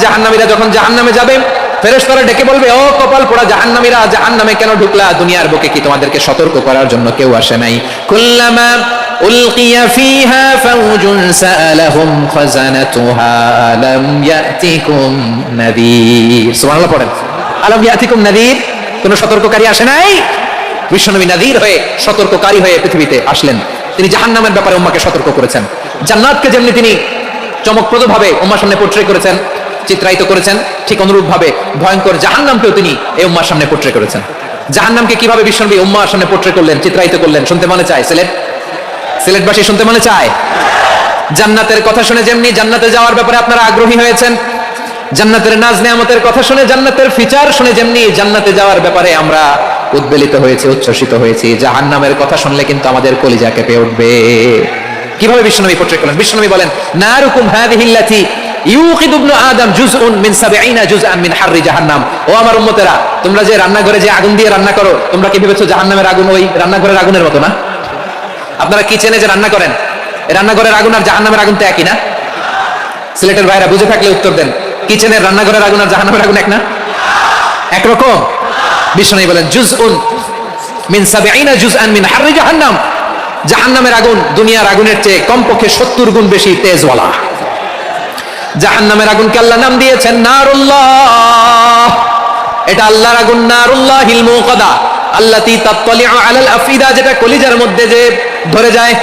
জাহান্নামীরা যখন জাহান্নামে যাবে, ফেরেশতারা ডেকে বলবে, ও কপাল পোড়া জাহান্নামীরা, জাহান্নামে কেন ঢুকলা? দুনিয়ার বুকে কি তোমাদেরকে সতর্ক করার জন্য কেউ আসে নাই? কুল্লামা উলকিয়া ফিহা ফাউজুন সাআলাহুম খাযানাতুহা আলাম ইয়াতিকুম নাযীর। সুবহানাল্লাহ পড়েন। আলাম ইয়াতিকুম নাযীর, কোন সতর্ককারী আসে নাই? বিশ্বনবী নাযীর হয়ে, সতর্ককারী হয়ে পৃথিবীতে আসলেন। তিনি জাহান্নামের ব্যাপারে উম্মাহকে সতর্ক করেছেন। জান্নাতকে যেমনি তিনি চমকপ্রদভাবে উম্মার সামনে পোট্রে করেছেন, চিত্রায়িত করেছেন, ঠিক অনুরূপভাবে ভয়ঙ্কর জাহান্নামকেও তিনি এই উম্মার সামনে পোট্রে করেছেন। জাহান্নামকে কিভাবে বিশ্বনবী উম্মার সামনে পোট্রে করলেন, চিত্রায়িত করলেন, শুনতে মনে চায়? সিলেটবাসী শুনতে মনে চায়? জান্নাতের কথা শুনে যেমনি জান্নাতে যাওয়ার ব্যাপারে আপনারা আগ্রহী হয়েছেন, জান্নাতের নাজ নেয়ামতের কথা শুনে, জান্নাতের ফিচার শুনে যেমনি জান্নাতে যাওয়ার ব্যাপারে আমরা উদ্বেলিত হয়েছি, উচ্ছ্বসিত হয়েছি, জাহান্নামের কথা শুনলে কিন্তু আমাদের কলিজা কেঁপে উঠবে। কিভাবে বিশ্বনবী পোট্রে করলেন? বিশ্বনবী বলেন, নারুকুম হাযিহিল্লাতী ইউকিদু ইবনু আদম জুজউন মিন ৭০ জুজআন মিন হাররি জাহান্নাম। ও আমার উম্মতেরা, তোমরা যে রান্নাঘরে যে আগুন দিয়ে রান্না করো, তোমরা কি ভেবেছো জাহান্নামের আগুন ওই রান্নাঘরের আগুনের মতো না? আপনারা কিচেনে যে রান্না করেন, এই রান্নাঘরের আগুন আর জাহান্নামের আগুন তো একই না? সিলেটের ভাইরা বুঝে থাকলে উত্তর দেন, কিচেনের রান্নাঘরের আগুন আর জাহান্নামের আগুন এক না? একরকম? বিশ্বনবী বলেন, জুজউন মিন ৭০ জুজআন মিন হাররি জাহান্নাম। জাহান্নামের আগুন দুনিয়ার আগুনের চেয়ে কমপক্ষে ৭০ গুণ বেশি তেজওয়ালা। জাহান্নামের আগুনকে আল্লাহ নাম দিয়েছেন নারুল্লাহ। এটা আল্লাহর আগুন, নারুল্লাহিল মুকাদা আল্লাতী তাত্তালিউ আলাল আফিদা, যেটা কলিজার মধ্যে যে ধরে যায়।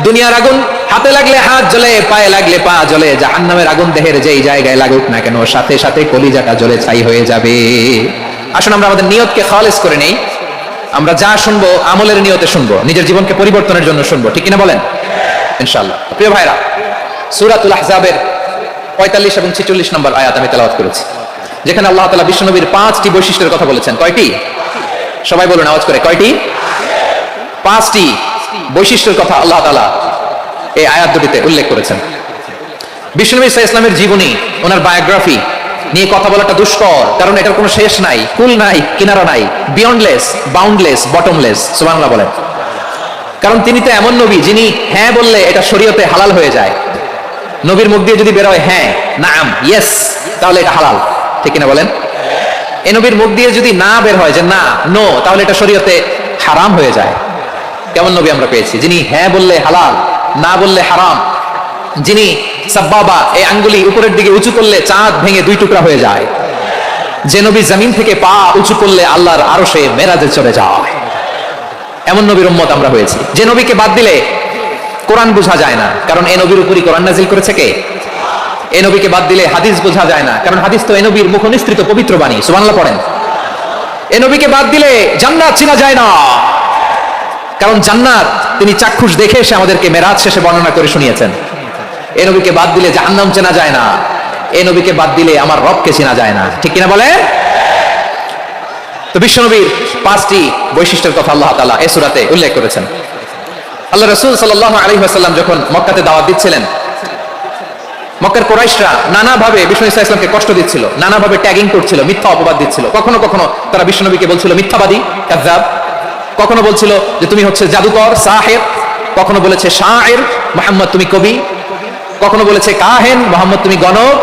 দুনিয়ার আগুন হাতে লাগলে হাত জ্বলে, পায়ে লাগলে পা জ্বলে। জাহান্নামের আগুন দেহের যেই জায়গায় লাগুক না কেন, সাথে সাথে কলিজাটা জ্বলে ছাই হয়ে যাবে। আসুন আমরা আমাদের নিয়তকে খালেস করে নেই। আমরা যা শুনবো আমলের নিয়তে শুনবো, নিজের জীবনকে পরিবর্তনের জন্য শুনবো, ঠিক কিনা বলেন? ইনশাআল্লাহ। প্রিয় ভাইরা, সূরাতুল আহজাবের ৪৫ এবং ৪৬ নম্বর আয়াত আমি তেলাওয়াত করেছি, যেখানে আল্লাহ তাআলা বিশ্বনবীর ৫টি বৈশিষ্ট্যের কথা বলেছেন। কয়টি? সবাই বলুন আওয়াজ করে, কয়টি? ৫টি বৈশিষ্ট্যের কথা আল্লাহ তাআলা এই আয়াত দুটিতে উল্লেখ করেছেন। বিশ্বনবী সাল্লাল্লাহু আলাইহি ওয়াসাল্লামের জীবনী, ওনার বায়োগ্রাফি নিয়ে কথা বলাটা দুষ্কর, কারণ এটার কোনো শেষ নাই, কুল নাই, কিনারা নাই, বিয়ন্ডলেস, বাউন্ডলেস, বটমলেস। সুবহানাল্লাহ বলেন। কারণ তিনি তো এমন নবী যিনি হ্যাঁ বললে এটা শরীয়তে হালাল হয়ে যায়। নবীর মুখ দিয়ে যদি বের হয় হ্যাঁ, নাম, ইয়েস, তাহলে এটা হালাল, ঠিক কিনা বলেন? এই নবীর মুখ দিয়ে যদি না বের হয় যে না, নো, তাহলে এটা শরীয়তে হারাম হয়ে যায়। কেমন নবী আমরা পেয়েছি, যিনি হ্যাঁ বললে হালাল, না বললে হারাম, যিনি সাব্বাবা, এই আঙ্গুলি উপরের দিকে উঁচু করলে চাঁদ ভেঙে 2 টুকরা হয়ে যায়, যে নবী জমিন থেকে পা উঁচু করলে আল্লাহর আরশে মেরাজে চলে যায়। এমন নবীর উম্মত আমরা হয়েছি। যে নবীকে বাদ দিলে কোরআন বোঝা যায় না, কারণ এই নবীর উপরই কোরআন নাজিল করেছে কে? এই নবীকে বাদ দিলে হাদিস বোঝা যায় না, কারণ হাদিস তো এই নবীর মুখ নিঃসৃত পবিত্র বাণী। সুবহানাল্লাহ পড়েন। এই নবীকে বাদ দিলে জান্নাত চেনা যায় না, কারণ জান্নাত তিনি চাক্ষুষ দেখে এসে আমাদেরকে মেরাজ শেষে বর্ণনা করে শুনিয়েছেন। এই নবীকে বাদ দিলে জাহান্নাম চেনা যায় না, এই নবীকে বাদ দিলে আমার রবকে চেনা যায় না, ঠিক কিনা বলে? তো বিশ্বনবীর 5টি বৈশিষ্ট্যের কথা আল্লাহ তাআলা এই সূরাতে উল্লেখ করেছেন। আল্লাহ রাসূল সাল্লাল্লাহু আলাইহি ওয়াসাল্লাম যখন মক্কাতে দাওয়াত দিচ্ছিলেন, মক্কার কুরাইশরা নানাভাবে বিশ্বনবী সাল্লাল্লাহু আলাইহি ওয়াসাল্লামকে কষ্ট দিচ্ছিল, নানাভাবে ট্যাগিং করছিল, মিথ্যা অপবাদ দিচ্ছিল। কখনো কখনো তারা বিশ্বনবীকে বলছিল মিথ্যাবাদী, কাযযাব। কখনো বলছিল যে তুমি হচ্ছে জাদুকর, সাহির। কখনো বলেছে শায়ের, মুহাম্মদ তুমি কবি। কখনো বলেছে কাহেন, মুহাম্মদ তুমি গণক।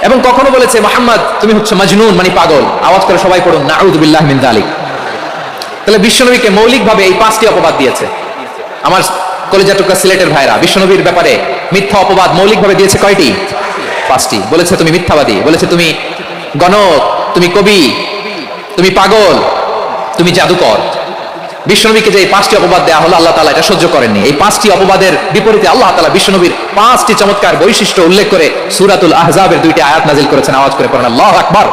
এবং কখনো বলেছে মুহাম্মদ তুমি হচ্ছে মাজনুন, মানে পাগল। আওয়াজ করে সবাই পড়ুন, নাউযু বিল্লাহি মিন যালিক। তাহলে বিশ্বনবীকে মৌলিকভাবে এই 5টি অপবাদ দিয়েছে। আমার কলেজা টুকরা সিলেটের ভাইরা, বিশ্বনবীর ব্যাপারে মিথ্যা অপবাদ মৌলিকভাবে দিয়েছে কয়টি? 5টি। বলেছে তুমি মিথ্যাবাদী, বলেছে তুমি গণক, তুমি কবি, তুমি পাগল, তুমি জাদুকর। বিশ্বনবীকে যে এই 5টি অপবাদ দেওয়া হলো, আল্লাহ তাআলা এটা সহ্য করেননি। এই 5টি অপবাদের বিপরীতে আল্লাহ তাআলা বিশ্বনবীর 5টি চমৎকার বৈশিষ্ট্য উল্লেখ করে সূরাতুল আহজাবের 2টি আয়াত নাজিল করেছেন। আওয়াজ করে পড়েন আল্লাহু আকবার।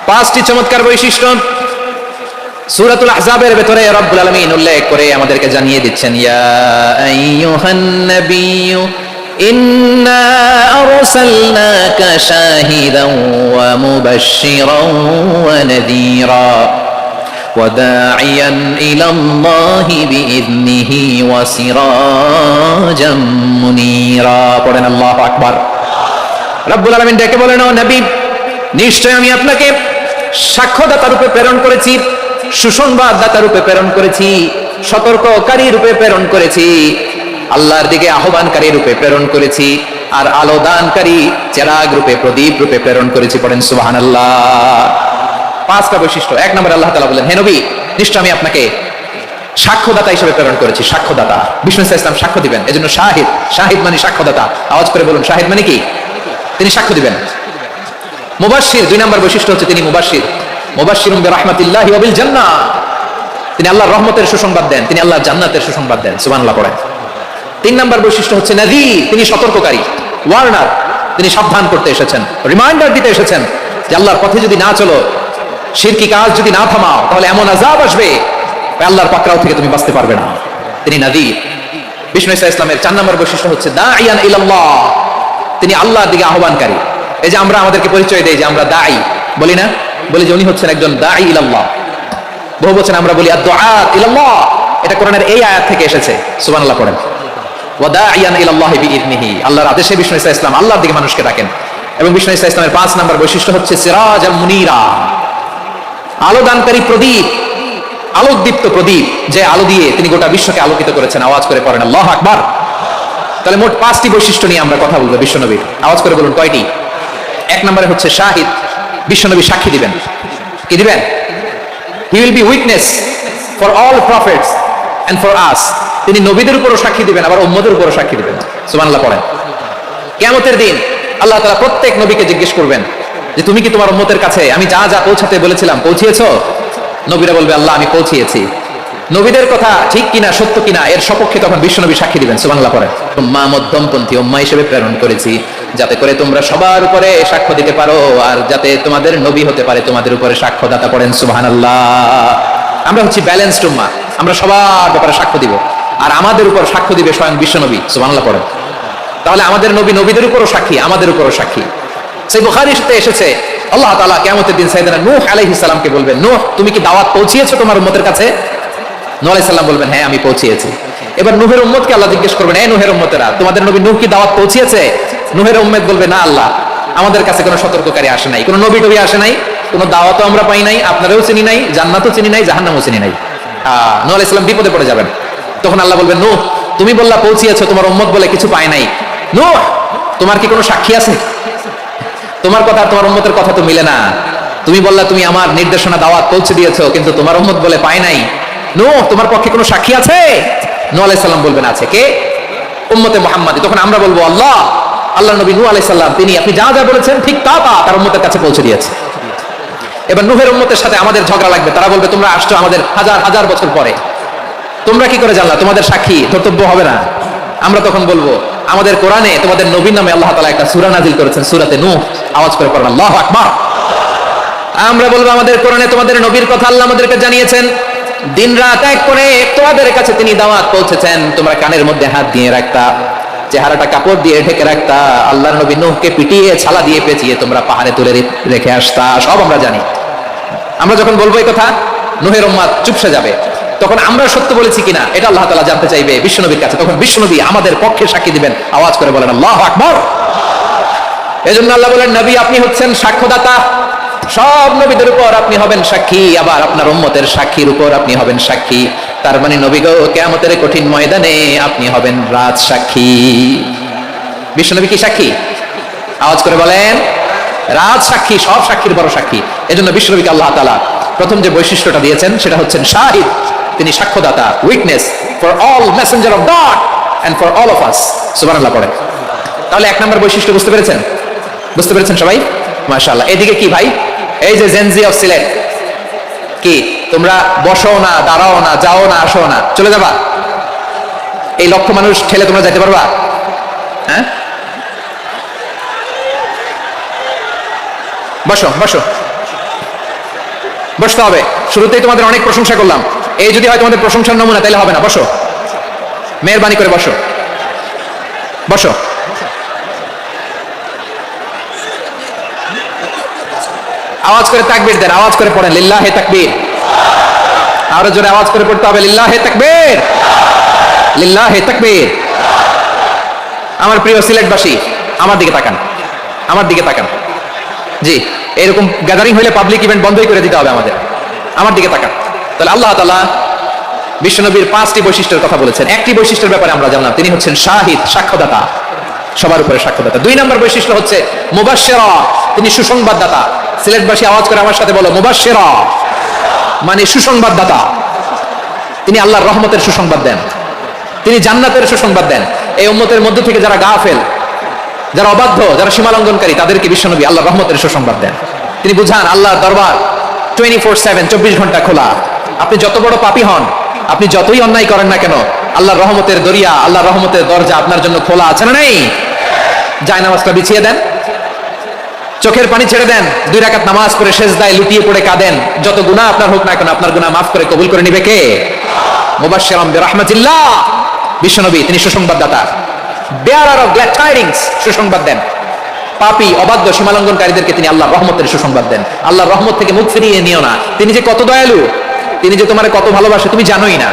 5টি চমৎকার বৈশিষ্ট্য সূরাতুল আহজাবের ভেতরে রব্বুল আলামিন উল্লেখ করে আমাদেরকে জানিয়ে দিচ্ছেন, ইয়া আইয়ুহান নাবিয়্যু ইন্না আরসালনাকা শাহিদান ওয়া মুবাশশিরান ওয়া নাযীরা وداعيا إلى الله بإذنه وسراجا منيرا। পড়েন আল্লাহু আকবার। রব্বুল আলামিন ডেকে বলেন, ও নবী, নিশ্চয় আমি আপনাকে সাক্ষ্যদাতা রূপে প্রেরণ করেছি, সুসংবাদদাতা রূপে প্রেরণ করেছি, সতর্ককারী রূপে প্রেরণ করেছি, আল্লাহর দিকে আহ্বানকারী রূপে প্রেরণ করেছি। আর আলো দানকারী চেরাগ রূপে প্রদীপ রূপে প্রেরণ করেছি। পড়েন সুবহানাল্লাহ। 5টা বৈশিষ্ট্য। 1 নম্বরে আল্লাহ তাআলা বলেন, হে নবী, নিশ্চয় আমি আপনাকে সাক্ষ্যদাতা হিসেবে প্রেরণ করেছি। সাক্ষ্যদাতা, বিষ্ণু ইসলাম সাক্ষ্য দিবেন, এজন্য শাহিদ। শাহিদ মানে সাক্ষ্যদাতা। আওয়াজ করে বলুন, শাহিদ মানে কি? তিনি সাক্ষ্য দিবেন। মুবাশশির, 2 নম্বর বৈশিষ্ট্য হচ্ছে তিনি মুবাশশির। মুবাশশিরুম বিরাহমাতিল্লাহি ওয়া বিল জান্নাহ, তিনি আল্লাহর রহমতের সুসংবাদ দেন, তিনি আল্লাহর জান্নাতের সুসংবাদ দেন। সুবহানাল্লাহ পড়েন। 3 নম্বর বৈশিষ্ট্য হচ্ছে নাযীর, তিনি সতর্ককারী, ওয়ার্নার, তিনি সাবধান করতে এসেছেন, রিমাইন্ডার দিতে এসেছেন যে আল্লাহর পথে যদি না চলো, শিরকি কাজ যদি না থামাও, তাহলে এমন আযাব আসবে আল্লাহর পাকড়াও থেকে তুমি বাঁচতে পারবে না। তিনি নাযীর। বিষ্ণু ইসলামের 4 নম্বর বৈশিষ্ট্য হচ্ছে দাঈয়ান ইলাল্লাহ, তিনি আল্লাহর দিকে আহ্বানকারী। এই যে আমরা আমাদেরকে পরিচয় দেই যে আমরা দাঈ, বলি না? বলি যে উনি হচ্ছেন একজন দাঈ ইলাল্লাহ। বহু বচন আমরা বলি আদ-দুআত ইলাল্লাহ, এটা কোরআনের এই আয়াত থেকে এসেছে। সুবহানাল্লাহ পড়েন। ওয়া দাঈয়ান ইলাল্লাহি বিইذনিহি, আল্লাহর আদেশে বিষ্ণু ইসলাম আল্লাহর দিকে মানুষকে ডাকেন। এবং বিষ্ণু ইসলামের 5 নম্বর বৈশিষ্ট্য হচ্ছে সিরাজাল মুনীরা, আলো দানকারী প্রদীপ, আলোকদীপ্ত প্রদীপ, যে আলো দিয়ে তিনি গোটা বিশ্বকে আলোকিত করেছেন। আওয়াজ করে পড়েন আল্লাহু আকবার। তাহলে মোট 5টি বৈশিষ্ট্য নিয়ে আমরা কথা বলবো বিশ্বনবীর। আওয়াজ করে বলুন কয়টি? 1 নম্বরে হচ্ছে শাহিদ, বিশ্বনবী সাক্ষী দিবেন। কি দিবেন? He will be witness for all prophets and for us, তিনি নবীদের উপরও সাক্ষী দিবেন, আবার উম্মতের উপরও সাক্ষী দিবেন। সুবহানাল্লাহ পড়েন। কিয়ামতের দিন আল্লাহ তাআলা প্রত্যেক নবীকে জিজ্ঞেস করবেন যে তুমি কি তোমার উম্মতের কাছে আমি যা যা পৌঁছাতে বলেছিলাম পৌঁছিয়েছো? নবীরা বলবে আল্লাহ আমি পৌঁছিয়েছি। নবীদের কথা ঠিক কিনা, সত্য কিনা, এর সপক্ষে তখন বিশ্বনবী সাক্ষী দিবেন। সুবহানাল্লাহ পড়েন। উম্মাহ মধ্যমপন্থী উম্মাহ হিসেবে প্রেরণ করেছি, যাতে করে তোমরা সবার উপরে সাক্ষ্য দিতে পারো, আর যাতে তোমাদের নবী হতে পারে তোমাদের উপরে সাক্ষ্যদাতা। পড়েন সুবহানাল্লাহ। আমরা হচ্ছি ব্যালেন্সড উম্মাহ, আমরা সবার ব্যাপারে সাক্ষ্য দিব, আর আমাদের উপর সাক্ষ্য দিবে স্বয়ং বিশ্বনবী। সুবহানাল্লাহ পড়েন। তাহলে আমাদের নবী নবীদের উপরও সাক্ষী, আমাদের উপরও সাক্ষী। সেই বুখারীতে এসেছে আল্লাহ তাআলা কিয়ামতের দিন সাইয়েদনা নূহ আলাইহিস সালামকে বলবেন, নূহ তুমি কি দাওয়াত পৌঁছিয়েছো তোমার উম্মতের কাছে? নূহ আলাইহিস সালাম বলবেন হ্যাঁ আমি পৌঁছিয়েছি। এবার নূহের উম্মতকে আল্লাহ জিজ্ঞেস করবেন, এই নূহের উম্মতেরা তোমাদের নবী নূহ কি দাওয়াত পৌঁছিয়েছে? নূহের উম্মত বলবে না আল্লাহ, আমাদের কাছে কোনো সতর্ককারী আসে নাই, কোনো নবী টবি আসে নাই, কোনো দাওয়াতও আমরা পাই নাই, আপনারাও চিনি নাই, জান্নাতও চিনি নাই, জাহান্নামও চিনি নাই। নূহ আলাইহিস সালাম বিপদে পড়ে যাবেন। তখন আল্লাহ বলবেন, নূহ তুমি বললা পৌঁছিয়েছো, তোমার উম্মত বলে কিছু পায় নাই। নূহ তোমার কি কোনো সাক্ষী আছে? তোমার কথা তোমার উম্মতের কথা তো মিলে না। তুমি বললা তুমি আমার নির্দেশনা দাওয়াত পৌঁছে দিয়েছো, কিন্তু তোমার উম্মত বলে পায় নাই। নূহ তোমার পক্ষে কোনো সাক্ষী আছে? নূহ আলাইহিস সালাম বলবেন আছে। কে? উম্মতে মুহাম্মাদি। তখন আমরা বলবো আল্লাহ, আল্লাহ নবী নূহ আলাইহিস সালাম তিনি আপনি যা যা বলেছেন ঠিক তা তা তার উম্মতের কাছে পৌঁছে দিয়েছে। এবার নূহের উম্মতের সাথে আমাদের ঝগড়া লাগবে। তারা বলবে তোমরা আসছো আমাদের হাজার হাজার বছর পরে, তোমরা কি করে জানলা? তোমাদের সাক্ষী ধর্তব্য হবে না? আমরা তখন বলবো আমাদের কোরআনে তোমাদের নবীর নামে আল্লাহ তাআলা একটা সূরা নাযিল করেছেন, সূরাতে নূহ। আওয়াজ করে পড়েন আল্লাহু আকবার। আমরা বলবো আমাদের কোরআনে তোমাদের নবীর কথা আল্লাহ আমাদেরকে জানিয়েছেন, দিনরাত এক করে তোমাদের কাছে তিনি দাওয়াত পৌঁছেছেন। তোমরা কানের মধ্যে হাত দিয়ে রাখতা, চেহারাটা কাপড় দিয়ে ঢেকে রাখতা, আল্লাহর নবী নূহকে পিটিয়ে ছালা দিয়ে পেঁচিয়ে তোমরা পাহাড়ে তুলে রেখে আসতা, সব আমরা জানি। আমরা যখন বলবো এই কথা, নূহের উম্মত চুপসে যাবে। তখন আমরা সত্য বলেছি কিনা এটা আল্লাহ তাআলা জানতে চাইবে বিশ্বনবীর কাছে। তখন বিশ্বনবী আমাদের পক্ষে সাক্ষী দিবেন। আওয়াজ করে বলেন আল্লাহু আকবার। এজন্য আল্লাহ বলেন নবী আপনি হচ্ছেন সাক্ষ্যদাতা, সব নবীদের উপর আপনি হবেন সাক্ষী, আবার আপনার উম্মতের সাক্ষীর উপর আপনি হবেন সাক্ষী। তার মানে নবী গো কিয়ামতের কঠিন ময়দানে আপনি হবেন রাজ সাক্ষী। বিশ্বনবী কি সাক্ষী? আওয়াজ করে বলেন রাজ সাক্ষী, সব সাক্ষীর বড় সাক্ষী। এজন্য বিশ্বনবীকে আল্লাহ তাআলা প্রথম যে বৈশিষ্ট্যটা দিয়েছেন সেটা হচ্ছেন শাহিদ, তিনি সাক্ষ্যদাতা, witness for all messenger of God and for all of us. সুবহানাল্লাহ পড়েন। তাহলে 1 নম্বর বৈশিষ্ট্য বুঝতে পেরেছেন? বুঝতে পেরেছেন সবাই? মাশাআল্লাহ। এদিকে কি ভাই, এই যে জেনজি অফ সিলেট, কি তোমরা বসো না, দাঁড়াও না, যাও না, আসো না, চলে যাবা? এই লক্ষ মানুষ ঠেলে তোমরা যেতে পারবা? হ্যাঁ, বসো বসো, বসতে হবে। শুরুতেই তোমাদের অনেক প্রশংসা করলাম, এই যদি হয় তোমাদের প্রশংসার নমুনা তাহলে হবে না। বসো, মেহেরবানি করে বসো, বসো। আওয়াজ করে তাকবীর দেন, আওয়াজ করে পড়েন লিল্লাহে তাকবীর। আরো জোরে আওয়াজ করে পড়তে হবে লিল্লাহে তাকবীর, লিল্লাহে তাকবীর। আমার প্রিয় সিলেটবাসী আমার দিকে তাকান, আমার দিকে তাকান। জি, এরকম গ্যাদারিং হলে পাবলিক ইভেন্ট বন্ধই করে দিতে হবে আমাদের। আমার দিকে তাকান। তাহলে আল্লাহ তাআলা বিশ্বনবীর 5টি বৈশিষ্ট্যের কথা বলেছেন। একটি বৈশিষ্ট্যের ব্যাপারে আমরা জানলাম, তিনি হচ্ছেন শাহিদ, সাক্ষ্যদাতা। সবার উপরে সাক্ষ্যদাতা। 2 নম্বর বৈশিষ্ট্য হচ্ছে মুবাশশিরা, তিনি সুসংবাদদাতা। সিলেটবাসী আওয়াজ করে আমার সাথে বলো, মুবাশশিরা মানে সুসংবাদদাতা। তিনি আল্লাহর রহমতের সুসংবাদ দেন, তিনি জান্নাতের সুসংবাদ দেন। এই উম্মতের মধ্য থেকে যারা গাফেল, যারা অবাধ্য, যারা সীমালঙ্ঘনকারী, তাদেরকে বিশ্বনবী আল্লাহর রহমতের সুসংবাদ দেন। তিনি বুঝান আল্লাহর দরবার 24/7, 24 ঘন্টা খোলা। আপনি যত বড় পাপী হন, আপনি যতই অন্যায় করেন না কেন, আল্লাহর রহমতের দরিয়া, আল্লাহর রহমতের দরজা আপনার জন্য খোলা আছে না নেই? জায়নামাজটা বিছিয়ে দেন, চোখের পানি ছেড়ে দেন, 2 রাকাত নামাজ পড়ে সেজদায় লুটিয়ে পড়ে কাঁদেন। যত গুনাহ আপনার হোক না কেন, আপনার গুনাহ মাফ করে কবুল করে নিবে কে? মুবাশশিরাম বিরহমাতিল্লাহ, বিশ্বনবী তিনি সুসংবাদদাতা, বেয়ারার অফ গ্ল্যাড টাইডিংস, সুসংবাদ দেন। পাপী, অবাধ্য, সীমালঙ্ঘনকারীদেরকে তিনি আল্লাহর রহমতের সুসংবাদ দেন। আল্লাহর রহমত থেকে মুখ ফিরিয়ে নিও না। তিনি যে কত দয়ালু, তিনি যে তোমার কত ভালোবাসে তুমি জানোই না।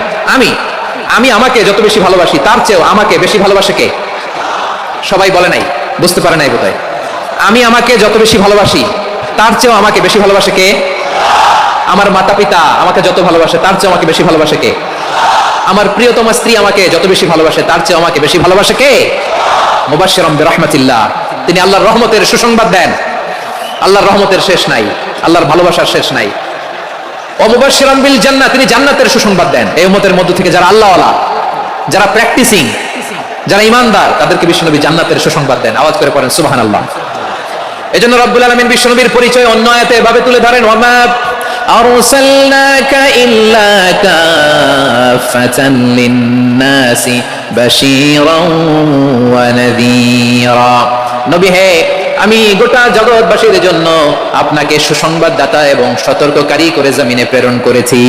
আমি আমাকে যত বেশি ভালোবাসি, তার চেয়েও আমাকে বেশি ভালোবাসে কে? সবাই বলে নাই, বুঝতে পারে নাই বোধহয়। আমি আমাকে যত বেশি ভালোবাসি, তার চেয়েও আমাকে বেশি ভালোবাসে কে? আমার মাতা পিতা আমাকে যত ভালোবাসে, তার চেয়েও আমাকে বেশি ভালোবাসে কে? আমার প্রিয়তমা স্ত্রী আমাকে যত বেশি ভালোবাসে, তার চেয়েও আমাকে বেশি ভালোবাসে কে? মুবাশশিরাম বিরহমাতিল্লাহ, তিনি আল্লাহর রহমতের সুসংবাদ দেন। আল্লাহর রহমতের শেষ নাই, আল্লাহর ভালোবাসার শেষ নাই। ও মুবাশশিরাম বিল জান্নাহ, তিনি জান্নাতের সুসংবাদ দেন। এই উম্মতের মধ্য থেকে যারা আল্লাহওয়ালা, যারা প্র্যাকটিসিং, যারা ঈমানদার, তাদেরকে বিশ্বনবী জান্নাতের সুসংবাদ দেন। আওয়াজ করে পড়েন সুবহানাল্লাহ। এজন্য রব্বুল আলামিন বিশ্বনবীর পরিচয় অন্য আয়াতে এভাবে তুলে ধরেন, ওয়ামা আরসালনাকা ইল্লা কাফাতান লিন-নাসি বাশীরান ওয়া নাযীরা। নবী হে, আমি গোটা জগৎবাসীর জন্য আপনাকে সুসংবাদদাতা এবং সতর্ককারী করে জমিনে প্রেরণ করেছি।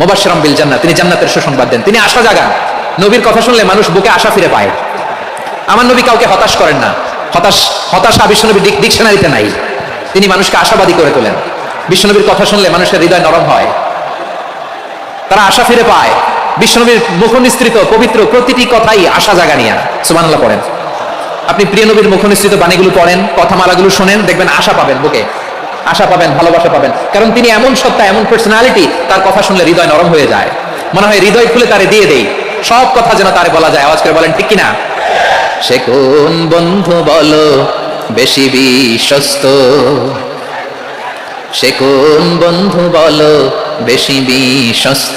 মুবাশশিরাম বিল জান্নাহ, তিনি জান্নাতের সুসংবাদ দেন, তিনি আশা জাগান। নবীর কথা শুনলে মানুষ বুকে আশা ফিরে পায়। আমার নবী কাউকে হতাশ করেন না। হতাশা বিশ্বনবীর ডিকশনারিতে নাই। তিনি মানুষকে আশাবাদী করে তোলেন। বিশ্বনবীর কথা শুনলে মানুষের হৃদয় নরম হয়, তারা আশা ফিরে পায়। বিশ্বনবীর মুখনিসৃত পবিত্র প্রতিটি কথাই আশা জাগানিয়া। সুবহানাল্লাহ পড়েন। আপনি প্রিয় নবীর মুখনিসৃত বাণীগুলো পড়েন, কথামালাগুলো শোনেন, দেখবেন আশা পাবেন, বুকে আশা পাবেন, ভালোবাসা পাবেন। কারণ তিনি এমন সত্তা, এমন পার্সোনালিটি, তার কথা শুনলে হৃদয় নরম হয়ে যায়। মনে হয় হৃদয় খুলে তারে দিয়ে দেই, সব কথা যেন তারে বলা যায়। আওয়াজ করে বলেন ঠিক কিনা? সে কোন বন্ধু বলো বেশি বিশ্বস্ত, সে কোন বন্ধু বলো বেশি বিশ্বস্ত,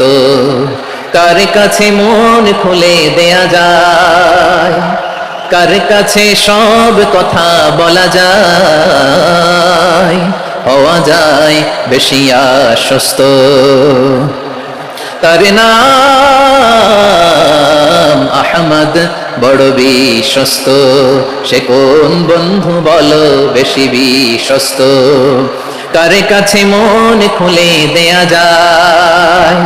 কার কাছে মন খুলে দেয়া যায়, কার কাছে সব কথা বলা যায়, হওয়া যায় বেশি আশ্বস্ত। তার নাম আহমদ, বড় বিশ্বস্ত। সে কোন বন্ধু বলো বেশি বিশ্বস্ত, কার কাছে মন খুলে দেয়া যায়,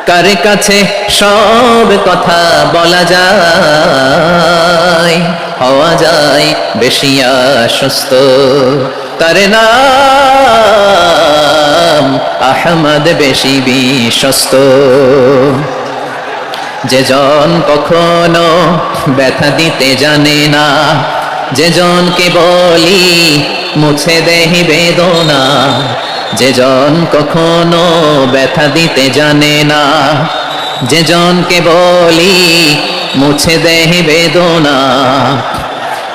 কার কাছে সব কথা বলা যায়, হওয়া যায় বেশি আশ্বস্ত। তার নাম আহমদ, বেশি বিশ্বস্ত। যে জন কখনো ব্যথা দিতে জানে না, যে জনকে বলি মুছে দেহি বেদনা, যে জন কখনো ব্যথা দিতে জানে না, যে জনকে বলি মুছে দেহি বেদনা,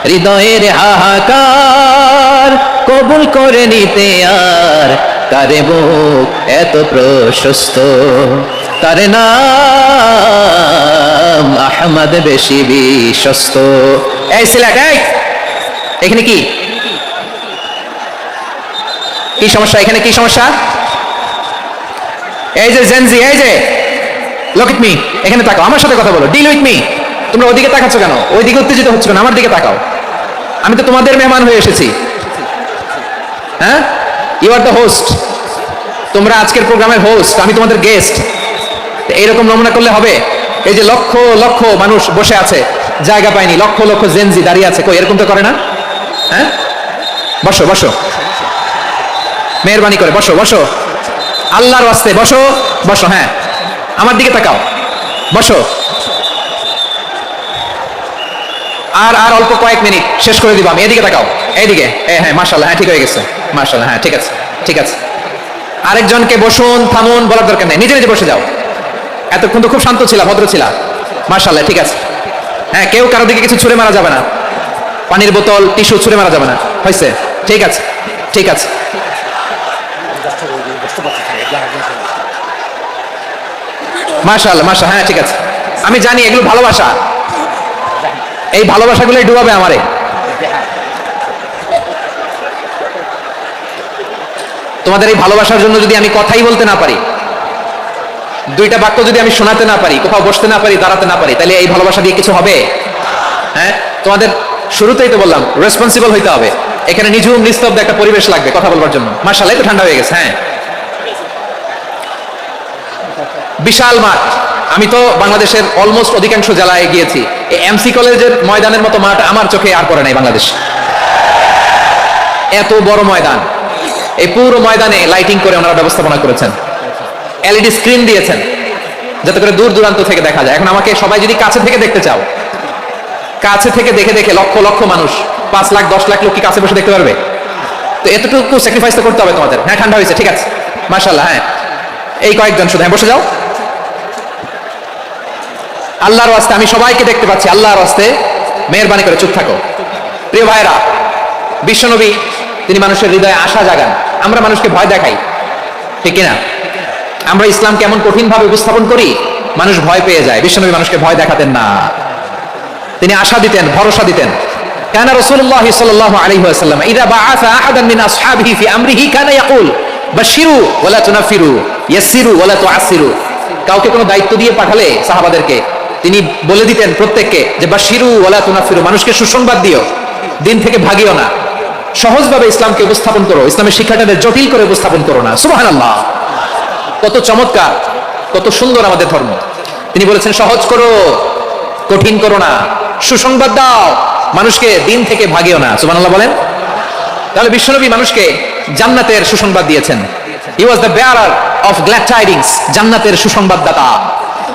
হৃদয়ের হাহাকার কবুল করে নিতে আর কারে বুক এত প্রশস্ত। তার নাম আহমদ, বেশি বিশ্বস্ত। এই সিলেট, এখানে কি কি সমস্যা? এখানে কি সমস্যা? এই যে জেনজি, এই যে লুক এট মি, এখানে তাকাও, আমার সাথে কথা বলো, ডিল উইথ মি। তোমরা ওদিকে তাকাচ্ছ কেন? ওইদিকে উত্তেজিত হচ্ছ কেন? আমার দিকে তাকাও। আমি তো তোমাদের মেহমান হয়ে এসেছি। হ্যাঁ, ইউ আর দ্য হোস্ট। তোমরা আজকের প্রোগ্রামের হোস্ট, আমি তোমাদের গেস্ট। এইরকম নমুনা করলে হবে? এই যে লক্ষ লক্ষ মানুষ বসে আছে, জায়গা পায়নি, লক্ষ লক্ষ জেনজি দাঁড়িয়ে আছে, কই এরকম তো করে না? হ্যাঁ, বসো বসো, মেহরবানি করে বসো বসো, আল্লাহর ওয়াস্তে বসো বসো। হ্যাঁ, আমার দিকে তাকাও, বসো। আর আর অল্প কয়েক মিনিট, শেষ করে দিব আমি। এদিকে তাকাও, এইদিকে। হ্যাঁ, মাশাআল্লাহ, হ্যাঁ ঠিক হয়ে গেছে, মাশাআল্লাহ, হ্যাঁ ঠিক আছে ঠিক আছে। আরেকজনকে বসুন, থামুন বলার দরকার নেই, নিজে নিজে বসে যাও। এতক্ষণ তো খুব শান্ত ছিলা, ভদ্র ছিলা, মাশাআল্লাহ, ঠিক আছে। হ্যাঁ, কেউ কারো দিকে কিছু ছুঁড়ে মারা যাবে না, পানির বোতল টিস্যু ছুঁড়ে মারা যাবে না, হয়েছে? ঠিক আছে, ঠিক আছে। মাশাআল্লাহ, মাশাআল্লাহ, হ্যাঁ ঠিক আছে। আমি জানি এগুলো ভালোবাসা, এই ভালোবাসাগুলোই ডুবাবে আমারে। তোমাদের এই ভালোবাসার জন্য যদি আমি কথাই বলতে না পারি, দুইটা বাক্য যদি আমি শোনাতে না পারি, কোথাও বসতে না পারি, দাঁড়াতে না পারি, তাহলে এই ভালোবাসা দিয়ে কিছু হবে? হ্যাঁ, তোমাদের শুরুতেই তো বললাম রেসপন্সিবল হইতে হবে। এখানে নিঝুম নিস্তব্ধ একটা পরিবেশ লাগবে কথা বলবার জন্য। মাশাআল্লাহ, একটু ঠান্ডা হয়ে গেছে। হ্যাঁ, বিশাল মাঠ। আমি তো বাংলাদেশের অলমোস্ট অধিকাংশ জেলায় গিয়েছি। এই এমসি কলেজের ময়দানের মতো মাঠ আমার চোখে আর পড়ে নাই বাংলাদেশ। এত বড় ময়দান, এই পুরো ময়দানে লাইটিং করে ওনারা ব্যবস্থাপনা করেছেন, এলইডি স্ক্রিন দিয়েছেন যাতে করে দূর দূরান্ত থেকে দেখা যায়। এখন আমাকে সবাই যদি কাছে থেকে দেখতে চাও, কাছে থেকে দেখে দেখে লক্ষ লক্ষ মানুষ, 5 লাখ 10 লাখ লোক কি কাছে বসে দেখতে পারবে? তো এতটুকু স্যাক্রিফাইস তো করতে হবে তোমাদের। হ্যাঁ, ঠান্ডা হয়েছে, ঠিক আছে, মাশাআল্লাহ। হ্যাঁ, এই কয়েকজন শুধু, হ্যাঁ বসে যাও। আল্লাহর ওয়াস্তে আমি সবাইকে দেখতে পাচ্ছি, আল্লাহর ওয়াস্তে মেহেরবানি করে চুপ থাকো। প্রিয় ভাইরা, বিশ্বনবী তিনি মানুষের হৃদয়ে আশা জাগান। আমরা মানুষকে ভয় দেখাই, ঠিক কিনা? আমরা ইসলামকে এমন কঠিন ভাবে উপস্থাপন করি, মানুষ ভয় পেয়ে যায়। বিশ্বনবী মানুষকে ভয় দেখাতেন না, তিনি আশা দিতেন, ভরসা দিতেন। কান রাসূলুল্লাহ সাল্লাল্লাহু আলাইহি ওয়াসাল্লাম ইযা বাআসা আহাদান মিন আসহাবিহি ফি আমরিহি কানা ইয়াকুল বাশিরু ওয়ালা তুনাফিরু ইয়াসসিরু ওয়ালা তুআসসিরু। কাউকে কোনো দায়িত্ব দিয়ে পাঠালে সাহাবাদেরকে তিনি বলে দিতেন প্রত্যেককে যে বাশিরু ওয়ালা তুনাফিরু, মানুষকে সুসংবাদ দিও, দিন থেকে ভাগিও না, সহজভাবে ইসলামকে উপস্থাপন করো, ইসলামের শিক্ষাটাকে জটিল করে উপস্থাপন করো না। সুবহানাল্লাহ, কত চমৎকার, কত সুন্দর আমাদের ধর্ম। তিনি বলেছেন সহজ করো, কঠিন করো না, সুসংবাদ দাও, মানুষকে দিন থেকে ভাগিও না। সুবহানাল্লাহ বলেন। তাহলে বিশ্বনবী মানুষকে জান্নাতের সুসংবাদ দিয়েছেন। He was the bearer of glad tidings, জান্নাতের সুসংবাদদাতা।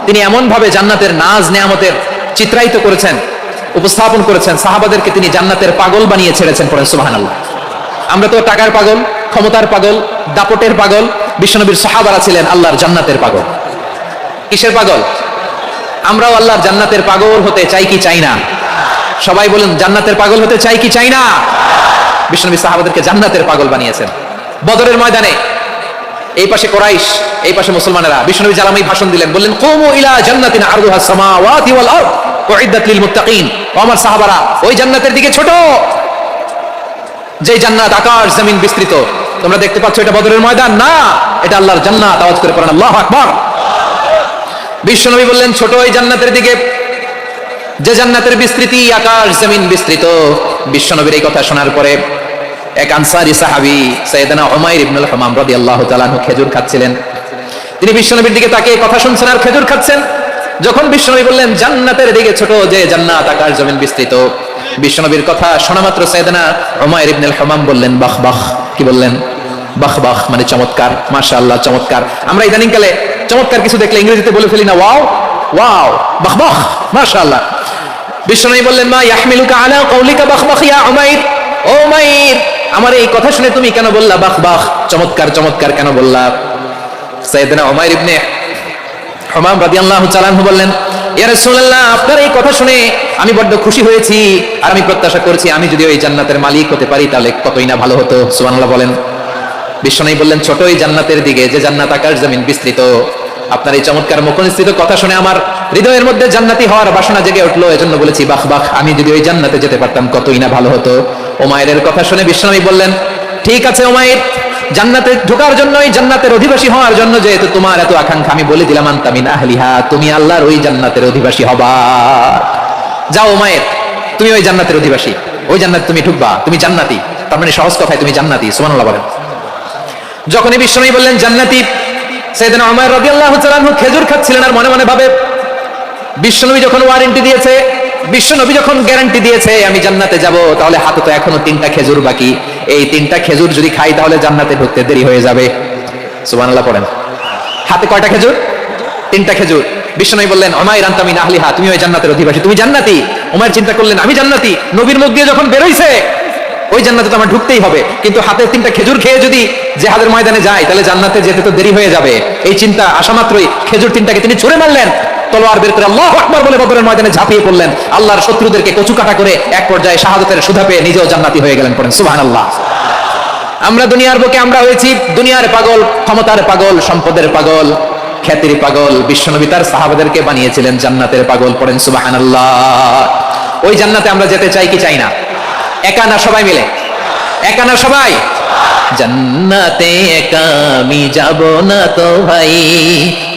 তিনি এমন ভাবে জান্নাতের নাজ নেয়ামতের চিত্রায়িত করেছেন, উপস্থাপন করেছেন, সাহাবাদেরকে তিনি জান্নাতের পাগল বানিয়ে ছেড়েছেন। পড়েন সুবহানাল্লাহ। আমরা তো টাকার পাগল, ক্ষমতার পাগল, দাপটের পাগল। বিশ্বনবীর সাহাবারা ছিলেন আল্লাহর জান্নাতের পাগল। কিসের পাগল? আমরাও আল্লাহর জান্নাতের পাগল হতে চাই কি চাই না? সবাই বলেন, জান্নাতের পাগল হতে চাই কি চাই না? বিশ্বনবী সাহাবাদেরকে জান্নাতের পাগল বানিয়েছেন। বদরের ময়দানে এই পাশে কুরাইশ, এই পাশে মুসলমানেরা। বিশ্বনবী জালামি ভাষণ দিলেন, বললেন কুমু ইলা জান্নাতিন আরদুহা সামাওয়াতি ওয়াল আরদ উইদ্দাত লিল মুত্তাকিন। ও আমার সাহাবারা, ওই জান্নাতের দিকে ছোট, যে জান্নাত আকাশ জমিন বিস্তৃত। তোমরা দেখতে পাচ্ছ এটা বদরের ময়দান না, এটা আল্লাহর জান্নাত। আওয়াজ করে পড়েন আল্লাহু আকবার। বিশ্বনবী বললেন ছোট ওই জান্নাতের দিকে, যে জান্নাতের বিস্তৃতি আকাশ জমিন বিস্তৃত। বিশ্বনবীর এই কথা শোনার পরে এক আনসারী সাহাবী সাইয়েদনা উমাইর ইবনুল হামাম রাদিয়াল্লাহু তাআলা আনহু খেজুর খাচ্ছিলেন। তিনি বিশ্বনবীর দিকে তাকিয়ে কথা শুনছেন আর খেজুর খাচ্ছেন। যখন বিশ্বনবী বললেন জান্নাতের দিকে ছোট, যে জান্নাত আকাশ জমিন বিস্তৃত, বিশ্বনবীর কথা শোনা মাত্র সাইয়েদনা উমাইর ইবনুল হামাম বললেন বাহ বাহ। কি বললেন? বাহ বাহ, মানে চমৎকার, মাশাআল্লাহ, চমৎকার। আমরা ইদানিং কালে চমৎকার কিছু দেখলে ইংরেজিতে বলে ফেলি না, ওয়াও ওয়াও, বাহ বাহ, মাশাআল্লাহ। বিশ্বনবী বললেন মা ইয়াহমিলুকা আলা কওলিকা বাহ বাহ ইয়া উমাইর। ও উমাইর, আমার এই কথা শুনে তুমি কেন বললা বাহ বাহ, চমৎকার চমৎকার কেন বললা? সাইয়েদনা উমাইর ইবনে হামাম রাদিয়াল্লাহু তাআলা আনহু বললেন, ইয়া রাসূলুল্লাহ, আপনার এই কথা শুনে আমি বড্ড খুশি হয়েছি, আর আমি প্রত্যাশা করছি আমি যদি ওই জান্নাতের মালিক হতে পারি তাহলে কতই না ভালো হতো। সুবহানাল্লাহ বলেন। বিশ্বনবী বললেন ছোট ওই জান্নাতের দিকে, যে জান্নাত আকাশ জমিন বিস্তৃত। আপনার এই চমৎকার মুখনিসৃত কথা শুনে আমার হৃদয়ের মধ্যে জান্নাতি হওয়ার বাসনা জেগে উঠলো, এজন্য বলেছি বাহ বাহ, আমি যদি ওই জান্নাতে যেতে পারতাম কতই না ভালো হতো। উমাইরের কথা শুনে বিশ্বনবী বললেন, ঠিক আছে উমাইর, জান্নাতে ঢোকার জন্য, এই জান্নাতের অধিবাসী হওয়ার জন্য যেহেতু তোমার এত আকাঙ্ক্ষা, আমি বলে দিলাম আনতা মিন আহলিহা, তুমি আল্লাহর ওই জান্নাতের অধিবাসী হবা। যাও উমাইর, তুমি ওই জান্নাতের অধিবাসী, ওই জান্নাতে তুমি ঢুকবা, তুমি জান্নাতি। তার মানে সহজ কথায় তুমি জান্নাতি। সুবহানাল্লাহ বলেন। যখনই বিশ্বনবী বললেন জান্নাতি, সাইয়েদনা উমাইর রাদিয়াল্লাহু তাআলা আনহু খেজুর খাচ্ছিলেন আর মনে মনে ভাবে, বিশ্বনবী যখন ওয়ারেন্টি দিয়েছে, বিশ্বনবী যখন গ্যারান্টি দিয়েছে আমি জান্নাতে যাব, তাহলে হাতে তো এখনো 3টা খেজুর বাকি। এই 3টা খেজুর যদি খাই তাহলে জান্নাতে ঢুকতে দেরি হয়ে যাবে। সুবহানাল্লাহ পড়েন। হাতে কয়টা খেজুর? 3টা খেজুর। বিশ্বনবী বললেন উমাইর আনতা মিন আহলিহা, তুমি ওই জান্নাতের অধিবাসী, তুমি জান্নাতি। উমাইর চিন্তা করলেন আমি জান্নাতি, নবীর মুখ দিয়ে যখন বের হইছে ওই জান্নাতে তো আমার ঢুকতেই হবে, কিন্তু হাতে 3টা খেজুর খেয়ে যদি জিহাদের ময়দানে যায় তাহলে জান্নাতে যেতে তো দেরি হয়ে যাবে। এই চিন্তা আসা মাত্রই খেজুর 3টাকে তিনি ছুঁড়ে মারলেন তলোয়ার বের করে আল্লাহু আকবার বলে বদরের ময়দানে ঝাঁপিয়ে পড়লেন, আল্লাহর শত্রুদেরকে কচুকাটা করে এক পর্যায়ে শাহাদাতের সুধা পেয়ে নিজেও জান্নাতি হয়ে গেলেন। পড়েন সুবহানাল্লাহ। আমরা দুনিয়ার বুকে আমরা হয়েছি দুনিয়ার পাগল, ক্ষমতার পাগল, সম্পদের পাগল, খ্যাতির পাগল। বিশ্বনবী তার সাহাবাদেরকে বানিয়েছিলেন জান্নাতের পাগল। পড়েন সুবহানাল্লাহ। ওই জান্নাতে আমরা যেতে চাই কি চাই না? একা না সবাই মিলে? একা না সবাই? জান্নাতে একা আমি যাব না তো ভাই,